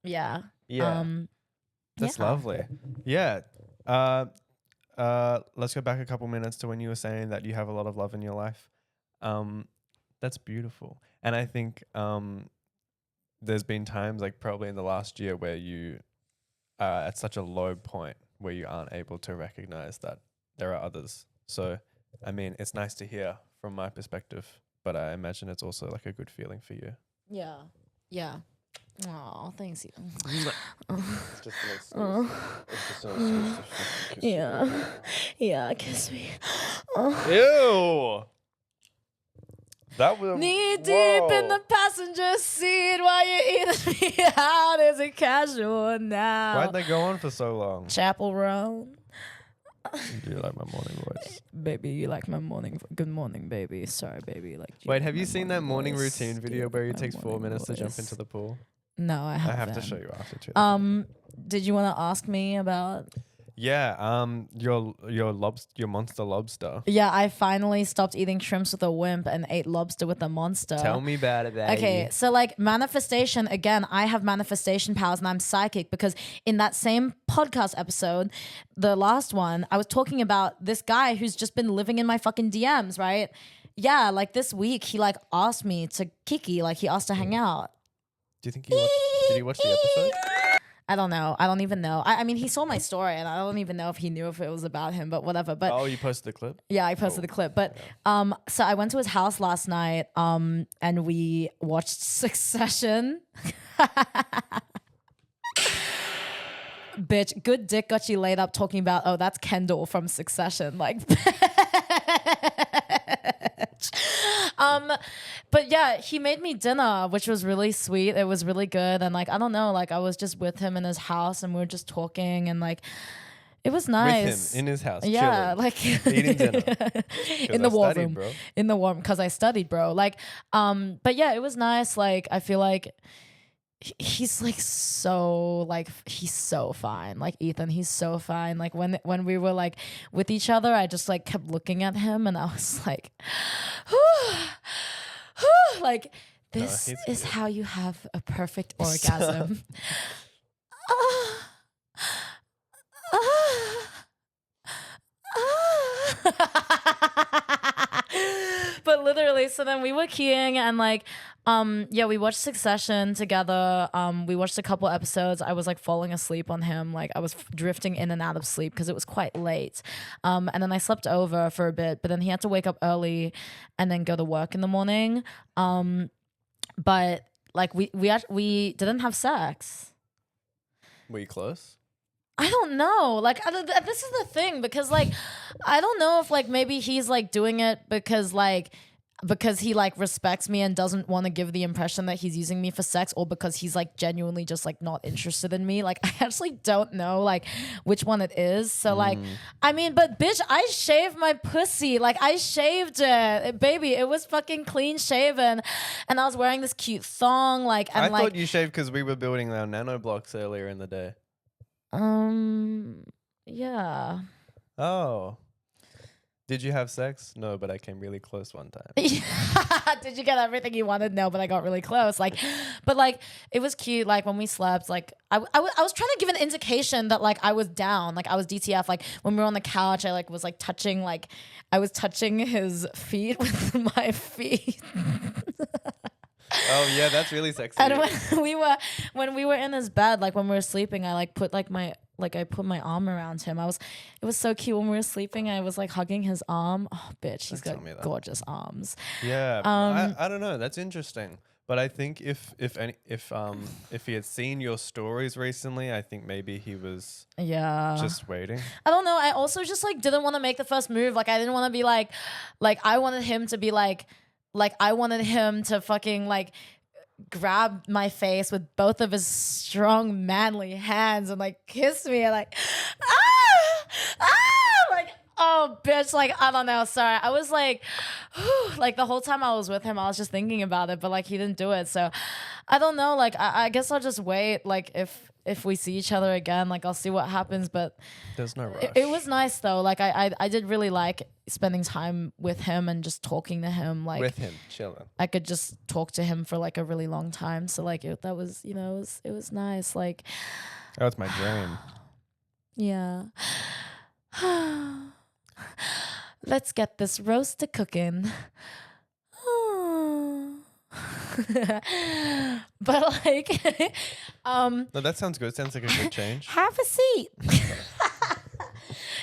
Yeah. Yeah. That's yeah. lovely. Yeah. Let's go back a couple minutes to when you were saying that you have a lot of love in your life. That's beautiful. And I think there's been times, like probably in the last year, where you are at such a low point where you aren't able to recognize that there are others. So, I mean, it's nice to hear from my perspective, but I imagine it's also like a good feeling for you. Yeah. Yeah. Oh, thanks, Ethan. It's just Yeah. Yeah, kiss me. Ew. That was Knee deep in the passenger seat while you're eating me out. Is it casual now? Why'd they go on for so long? Chapel Roan. Do you like my morning voice? Baby, you like my morning. Good morning, baby. Sorry, baby. Like. Wait, have you seen that morning voice? routine video where he takes 4 minutes to jump voice? into the pool? No, I I haven't. have to show you after too. Did you want to ask me about? Yeah, your monster lobster. Yeah, I finally stopped eating shrimps with a wimp and ate lobster with a monster. Tell me about it, baby. Okay, so like manifestation, again, I have manifestation powers and I'm psychic because in that same podcast episode, the last one, I was talking about this guy who's just been living in my fucking DMs, right? Yeah, like this week he like asked me to kiki, like he asked to hang out. Do you think did he watch the episode? I don't know. I don't even know. I mean, he saw my story and I don't even know if he knew if it was about him, but whatever. But Oh, you posted the clip? yeah, I posted the clip. But so I went to his house last night and we watched Succession. Bitch, good dick got you laid up talking about, oh, that's Kendall from Succession. Like, but yeah, he made me dinner, which was really sweet. It was really good. And like, I don't know, like I was just with him in his house and we were just talking and like, it was nice. With him in his house. Yeah, chilling, like eating dinner. in the war studied, room, bro. in the war because I studied, bro. Like, but yeah, it was nice. Like, I feel like he's like so like he's so fine. Like Ethan, he's so fine. Like when we were like with each other, I just like kept looking at him and I was like, like this he's is good. how you have a perfect orgasm. But literally, so then we were keying and like yeah, we watched Succession together. We watched a couple episodes. I was like falling asleep on him, like I was drifting in and out of sleep because it was quite late. And then I slept over for a bit, but then he had to wake up early and then go to work in the morning. But like we didn't have sex. Were you close? I don't know. Like, this is the thing because, like, I don't know if, like, maybe he's, like, doing it because he, like, respects me and doesn't want to give the impression that he's using me for sex or because he's, like, genuinely just, like, not interested in me. Like, I actually don't know, like, which one it is. So, like, I mean, but, bitch, I shaved my pussy. Like, I shaved it. Baby, it was fucking clean shaven. And I was wearing this cute thong, like, and, I like... thought you shaved because we were building our nano blocks earlier in the day. Yeah. Oh. Did you have sex? No, but I came really close one time. Did you get everything you wanted? No, but I got really close. Like, but like, it was cute. Like when we slept, like I was trying to give an indication that like I was down, like I was DTF. Like when we were on the couch, I like was like touching, like I was touching his feet with my feet. Oh yeah, that's really sexy. And when we were in his bed, like when we were sleeping, I like put like I put my arm around him. It was so cute when we were sleeping. I was like hugging his arm. Oh, bitch, he's Don't tell me got that. gorgeous arms. Yeah, I don't know. That's interesting. But I think if he had seen your stories recently, I think maybe he was just waiting. I don't know. I also just like didn't want to make the first move. Like I didn't want to be like I wanted him to be like I wanted him to fucking like grab my face with both of his strong manly hands and like kiss me and like like oh bitch, like I don't know, sorry. I was like like the whole time I was with him I was just thinking about it, but like he didn't do it. So I don't know, like I guess I'll just wait, like if we see each other again, like I'll see what happens. But There's no rush. it was nice though. Like I did really like spending time with him and just talking to him. Like with him, chilling. I could just talk to him for like a really long time. So like that was, you know, it was nice. Like Oh, it's my dream. yeah. Let's get this roast to cooking. But like No, that sounds good. Sounds like a good change. have a seat.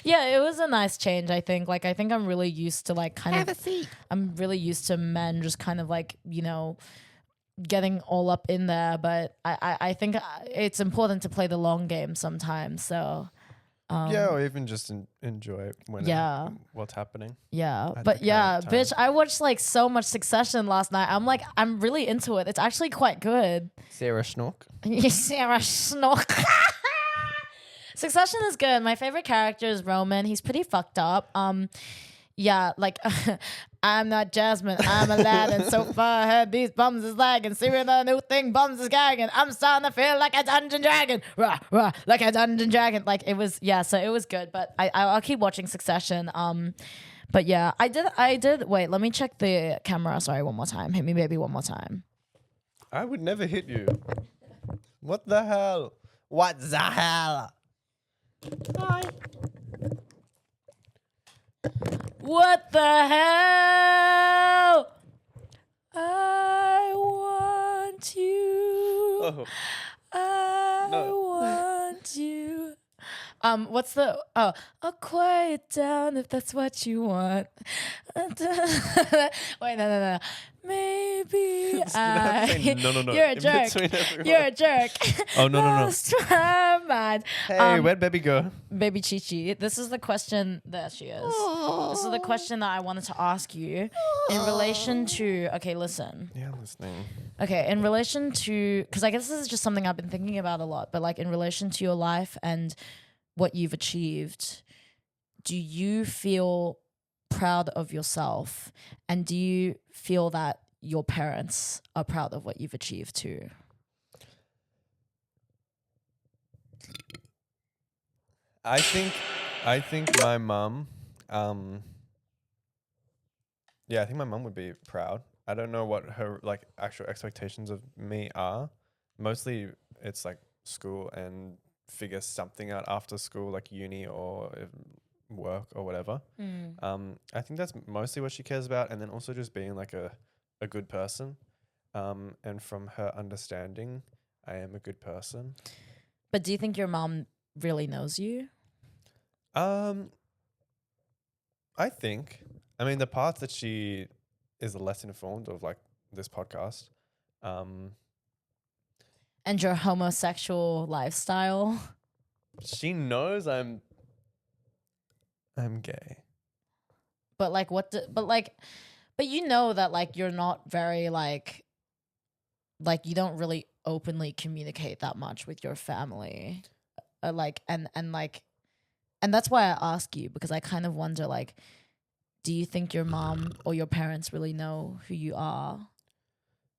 Yeah, it was a nice change, I think. Like, I think I'm really used to like Have a seat. I'm really used to men just kind of like, getting all up in there. But I think it's important to play the long game sometimes. So, yeah, or even just enjoy when Yeah. what's happening. yeah. At But the yeah, current bitch, time. I watched like so much Succession last night. I'm really into it. It's actually quite good. Sarah Schnook. Sarah Snook. Succession is good. My favorite character is Roman. He's pretty fucked up. Yeah, like I'm not Jasmine, I'm Aladdin. So far ahead, these bums is lagging. See the new thing, bums is gagging. I'm starting to feel like a dungeon dragon. Rah, rah, like a dungeon dragon. Like it was, yeah. So it was good, but I'll keep watching Succession. But yeah, I did. Wait, let me check the camera. Sorry, one more time. Hit me, baby, one more time. I would never hit you. What the hell? What the hell? Hi. What the hell? I want you. Oh, I No. want you. What's the I'll quiet down if that's what you want. Wait, no. Maybe have to say no. You're a in jerk. between everyone. You're a jerk. Oh, no. Lost my mind. Hey, where'd baby go? Baby Chi-Chi, this is the question. There she is. This is the question that I wanted to ask you in relation to. Okay, listen. Yeah, I'm listening. Okay, in relation to, because I guess this is just something I've been thinking about a lot, but like in relation to your life and what you've achieved, do you feel proud of yourself? And do you feel that your parents are proud of what you've achieved too? I think my mum, yeah, I think my mum would be proud. I don't know what her like actual expectations of me are. Mostly it's like school and figure something out after school, like uni or work or whatever. I think that's mostly what she cares about, and then also just being like a good person. And from her understanding, I am a good person. But do you think your mom really knows you? I think. I mean, the parts that she is less informed of, like this podcast. And your homosexual lifestyle? She knows I'm gay. But like but you know that like you're not very like you don't really openly communicate that much with your family. And that's why I ask you, because I kind of wonder, like, do you think your mom or your parents really know who you are?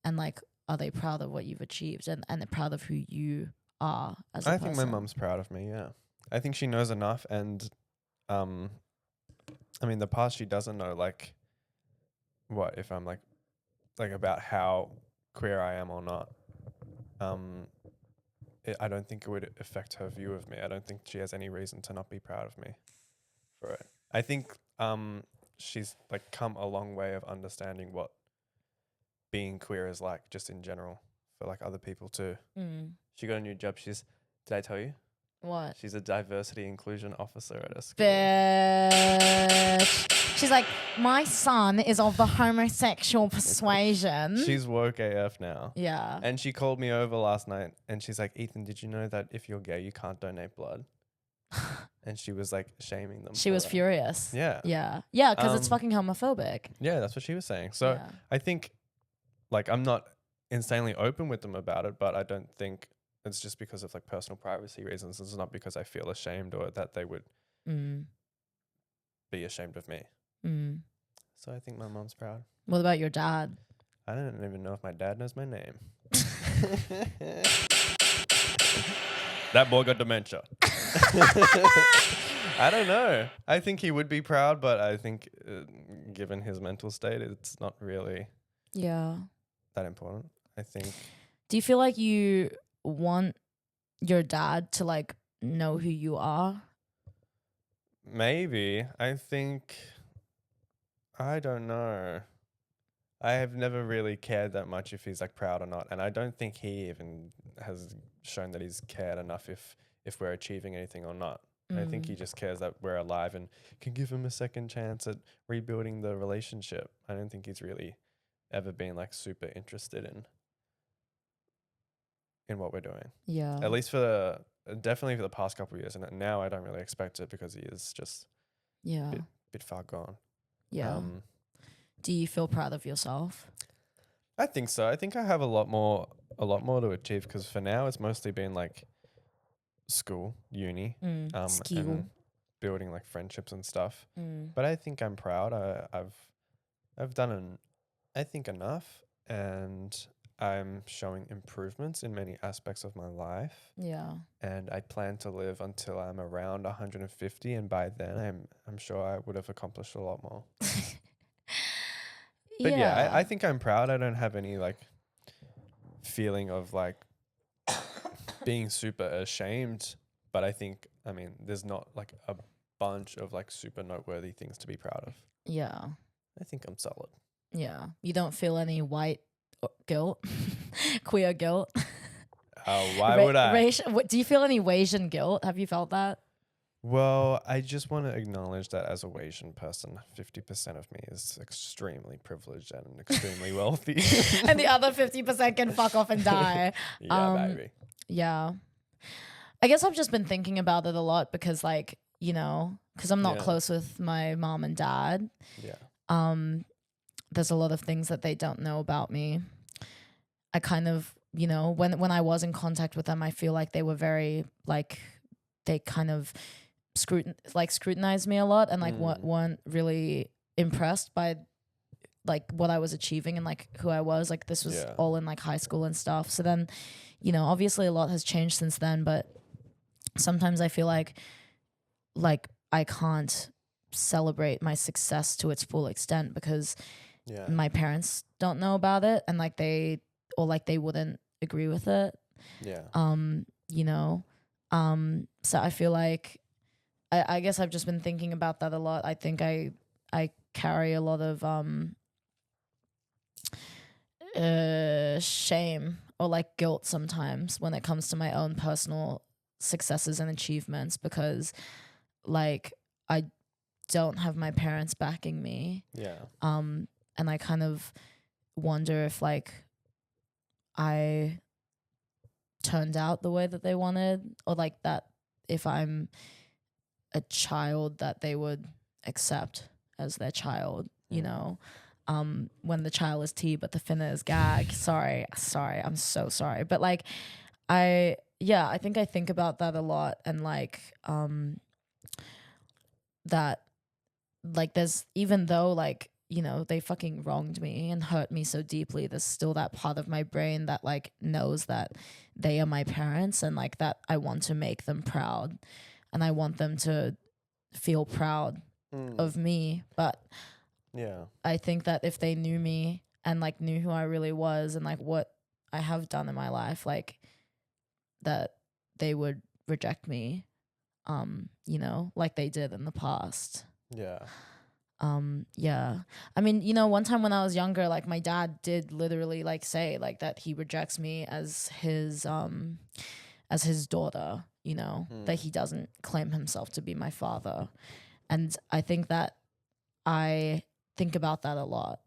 And like, are they proud of what you've achieved and proud of who you are as a person? I think my mum's proud of me, yeah. I think she knows enough, and I mean the past she doesn't know, like what if I'm like about how queer I am or not. I don't think it would affect her view of me. I don't think she has any reason to not be proud of me for it. I think she's like come a long way of understanding what being queer is like, just in general, for like other people too. She got a new job. Did I tell you? What? She's a diversity inclusion officer at a school. Bitch. She's like, my son is of the homosexual persuasion. She's woke AF now. Yeah. And she called me over last night and she's like, Ethan, did you know that if you're gay, you can't donate blood? And she was like shaming them. She was that. furious. Yeah. Yeah. Yeah, because it's fucking homophobic. Yeah, that's what she was saying. So Yeah. I think, like, I'm not insanely open with them about it, but I don't think it's just because of like personal privacy reasons. It's not because I feel ashamed or that they would be ashamed of me. So I think my mom's proud. What about your dad? I don't even know if my dad knows my name. That boy got dementia. I don't know. I think he would be proud, but I think given his mental state, it's not really that important. I think. Do you feel like you want your dad to like know who you are? Maybe. I don't know. I have never really cared that much if he's like proud or not. And I don't think he even has shown that he's cared enough if we're achieving anything or not. I think he just cares that we're alive and can give him a second chance at rebuilding the relationship. I don't think he's really ever been like super interested in what we're doing. Yeah. At least definitely for the past couple of years, and now I don't really expect it because he is just Yeah. bit far gone. Yeah. Do you feel proud of yourself? I think so. I think I have a lot more to achieve because for now it's mostly been like school, uni, Skill. and building like friendships and stuff. Mm. But I think I'm proud. I've done I think enough, and I'm showing improvements in many aspects of my life. Yeah. And I plan to live until I'm around 150, and by then I'm sure I would have accomplished a lot more. But yeah, I think I'm proud. I don't have any like feeling of like being super ashamed, but I mean, there's not like a bunch of like super noteworthy things to be proud of. Yeah. I think I'm solid. Yeah. You don't feel any white guilt, queer guilt. Why would I? Do you feel any Asian guilt? Have you felt that? Well, I just want to acknowledge that as a Asian person, 50% of me is extremely privileged and extremely wealthy. And the other 50% can fuck off and die. Yeah, baby. Yeah. I guess I've just been thinking about it a lot because like, because I'm not close with my mom and dad. Yeah. There's a lot of things that they don't know about me. I kind of, when I was in contact with them, I feel like they were very like, they kind of scrutinized me a lot and like weren't really impressed by like what I was achieving and like who I was. Like this was all in like high school and stuff. So then, obviously a lot has changed since then, but sometimes I feel like I can't celebrate my success to its full extent because my parents don't know about it and like they wouldn't agree with it. Yeah. So I feel like I guess I've just been thinking about that a lot. I think I carry a lot of shame or like guilt sometimes when it comes to my own personal successes and achievements because like I don't have my parents backing me. Yeah. And I kind of wonder if like I turned out the way that they wanted or like that if I'm a child that they would accept as their child, when the child is tea but the finna is gag. Sorry, I'm so sorry. But like I think about that a lot and like that like there's even though like they fucking wronged me and hurt me so deeply, there's still that part of my brain that like knows that they are my parents and like that I want to make them proud and I want them to feel proud of me. But I think that if they knew me and like knew who I really was and like what I have done in my life, like that they would reject me, like they did in the past. Yeah. I mean, one time when I was younger, like my dad did literally like say like that he rejects me as his daughter, that he doesn't claim himself to be my father. And I think that I think about that a lot,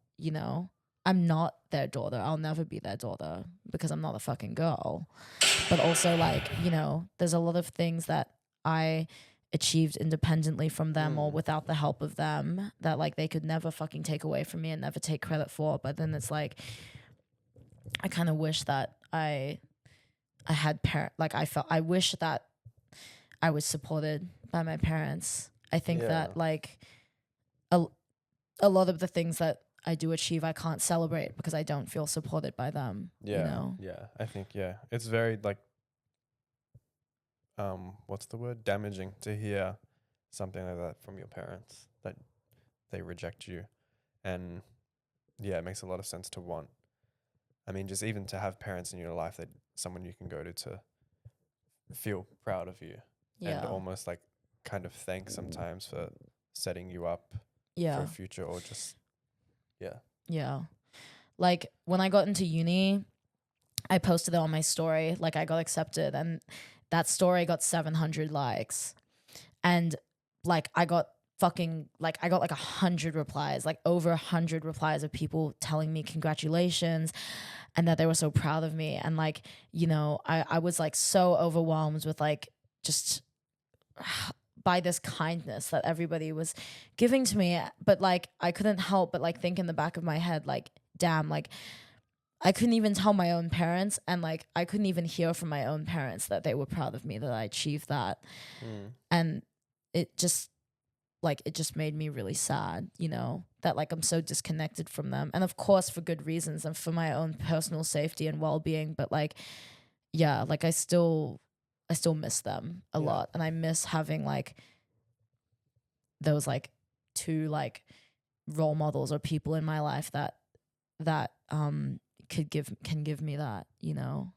I'm not their daughter. I'll never be their daughter because I'm not a fucking girl. But also like, there's a lot of things that I achieved independently from them or without the help of them that like they could never fucking take away from me and never take credit for. But then it's like I kind of wish that I had I wish that I was supported by my parents. I think that like a lot of the things that I do achieve I can't celebrate because I don't feel supported by them. Yeah. I think it's very like what's the word? Damaging to hear something like that from your parents, that they reject you. And it makes a lot of sense to want. I mean, just even to have parents in your life that someone you can go to feel proud of you. Yeah. And almost like kind of thank sometimes for setting you up for a future or just Yeah. Like when I got into uni, I posted it on my story, like I got accepted and that story got 700 likes. and like I got like 100 replies, like over 100 replies of people telling me congratulations and that they were so proud of me. And like, you know, I was like so overwhelmed with like just by this kindness that everybody was giving to me. But like I couldn't help but like think in the back of my head, like, damn, like I couldn't even tell my own parents, and like I couldn't even hear from my own parents that they were proud of me, that I achieved that. And it just made me really sad, you know, that like I'm so disconnected from them. And of course for good reasons and for my own personal safety and well-being, but like, yeah, like I still miss them a lot. And I miss having like those like two like role models or people in my life that can give me that, you know.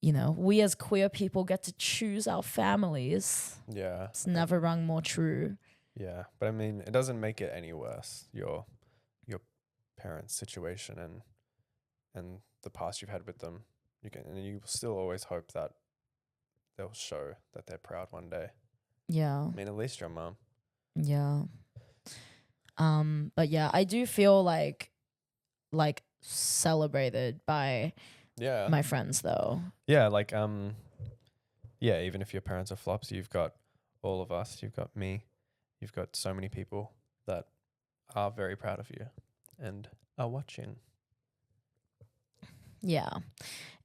You know, we as queer people get to choose our families. Yeah. It's never rung more true. Yeah. But I mean, it doesn't make it any worse, your parents' situation and the past you've had with them. And you still always hope that they'll show that they're proud one day. Yeah. I mean, at least your mom. Yeah. But yeah, I do feel like celebrated by my friends though. Yeah, like yeah, even if your parents are flops, you've got all of us, you've got me, you've got so many people that are very proud of you and are watching. Yeah.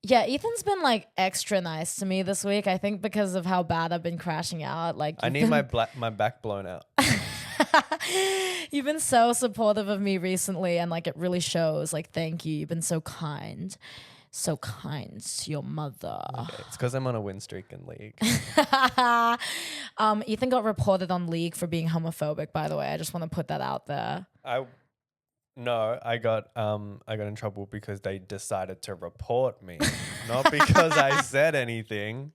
Yeah, Ethan's been like extra nice to me this week, I think because of how bad I've been crashing out. Like I need my back blown out. You've been so supportive of me recently, and like it really shows. Like, thank you. You've been so kind. So kind to your mother. Okay, it's because I'm on a win streak in League. Ethan got reported on League for being homophobic, by the way. I just want to put that out there. I got in trouble because they decided to report me, not because I said anything.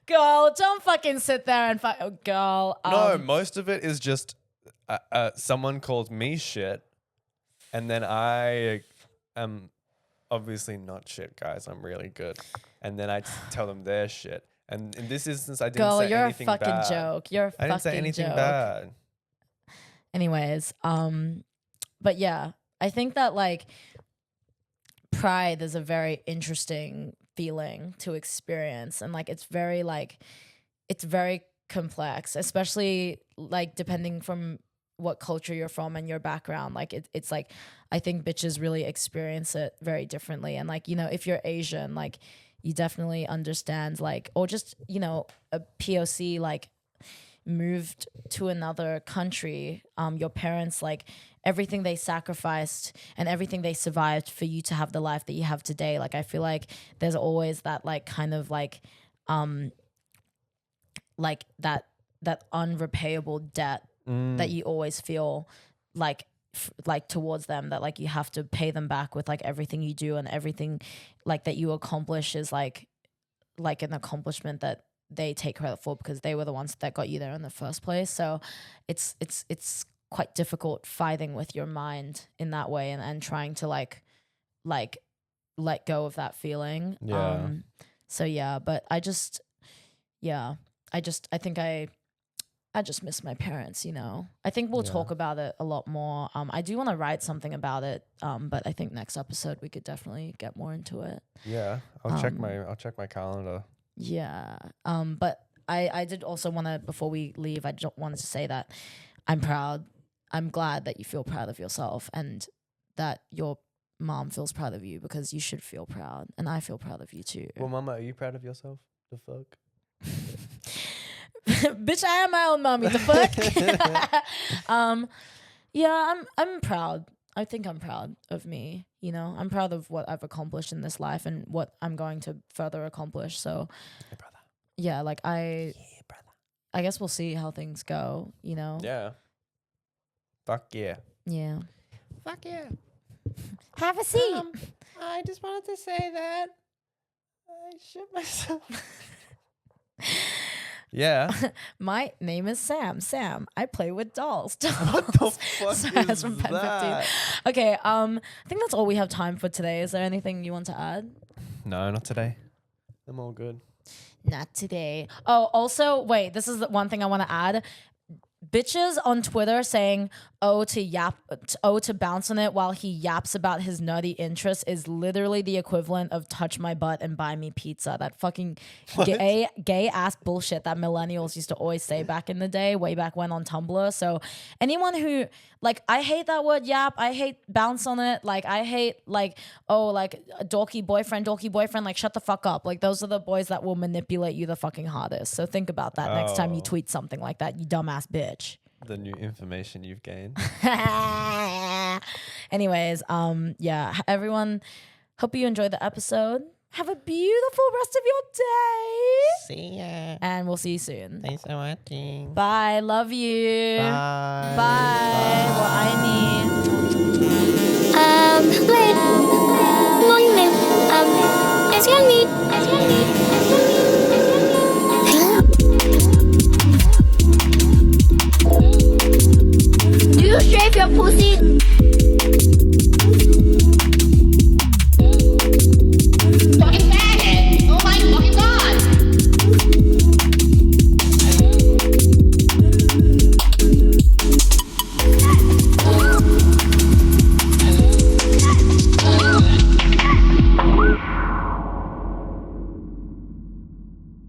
Girl, don't fucking sit there and girl. No, most of it is just someone calls me shit, and then I am obviously not shit, guys. I'm really good, and then I tell them they're shit. And in this instance, I didn't say anything bad. Girl, you're a fucking joke. You're a fucking joke. I didn't say anything bad. Anyways, but yeah, I think that like pride is a very interesting feeling to experience, and like it's very complex, especially like depending from what culture you're from and your background. Like it's like I think bitches really experience it very differently. And like, you know, if you're Asian, like you definitely understand, like, or just, you know, a POC like moved to another country, your parents, like everything they sacrificed and everything they survived for you to have the life that you have today. Like I feel like there's always that like kind of like that unrepayable debt that you always feel like towards them, that like you have to pay them back with like everything you do, and everything like that you accomplish is like an accomplishment that they take credit for because they were the ones that got you there in the first place. So it's quite difficult fighting with your mind in that way and trying to like let go of that feeling. Yeah. So yeah, but I think I just miss my parents, you know. I think we'll talk about it a lot more. I do want to write something about it, but I think next episode we could definitely get more into it. Yeah, I'll check my calendar. Yeah, but I did also want to, before we leave, I just wanted to say that I'm proud. I'm glad that you feel proud of yourself and that your mom feels proud of you, because you should feel proud, and I feel proud of you too. Well, Mama, are you proud of yourself? The fuck? Bitch, I am my own mommy. The fuck? Yeah, I'm proud. I think I'm proud of me. You know, I'm proud of what I've accomplished in this life and what I'm going to further accomplish. So, hey, brother. Yeah, like I guess we'll see how things go. You know. Yeah. Fuck yeah. Yeah. Fuck yeah. Have a seat. I just wanted to say that I shit myself. Yeah. My name is Sam. Sam, I play with dolls. What the fuck Sorry, is that? Okay, I think that's all we have time for today. Is there anything you want to add? No, not today. I'm all good. Not today. Oh, also, wait, this is the one thing I want to add. Bitches on Twitter saying to bounce on it while he yaps about his nerdy interests is literally the equivalent of touch my butt and buy me pizza. That fucking gay ass bullshit that millennials used to always say back in the day, way back when on Tumblr. So anyone who like, I hate that word yap. I hate bounce on it. Like I hate like, oh, like a dorky boyfriend. Like shut the fuck up. Like those are the boys that will manipulate you the fucking hardest. So think about that next time you tweet something like that, you dumbass bitch. The new information you've gained. Anyways, yeah, everyone, hope you enjoyed the episode. Have a beautiful rest of your day. See ya. And we'll see you soon. Thanks for watching. Bye. Love you. Bye. Bye. What I need. Wait.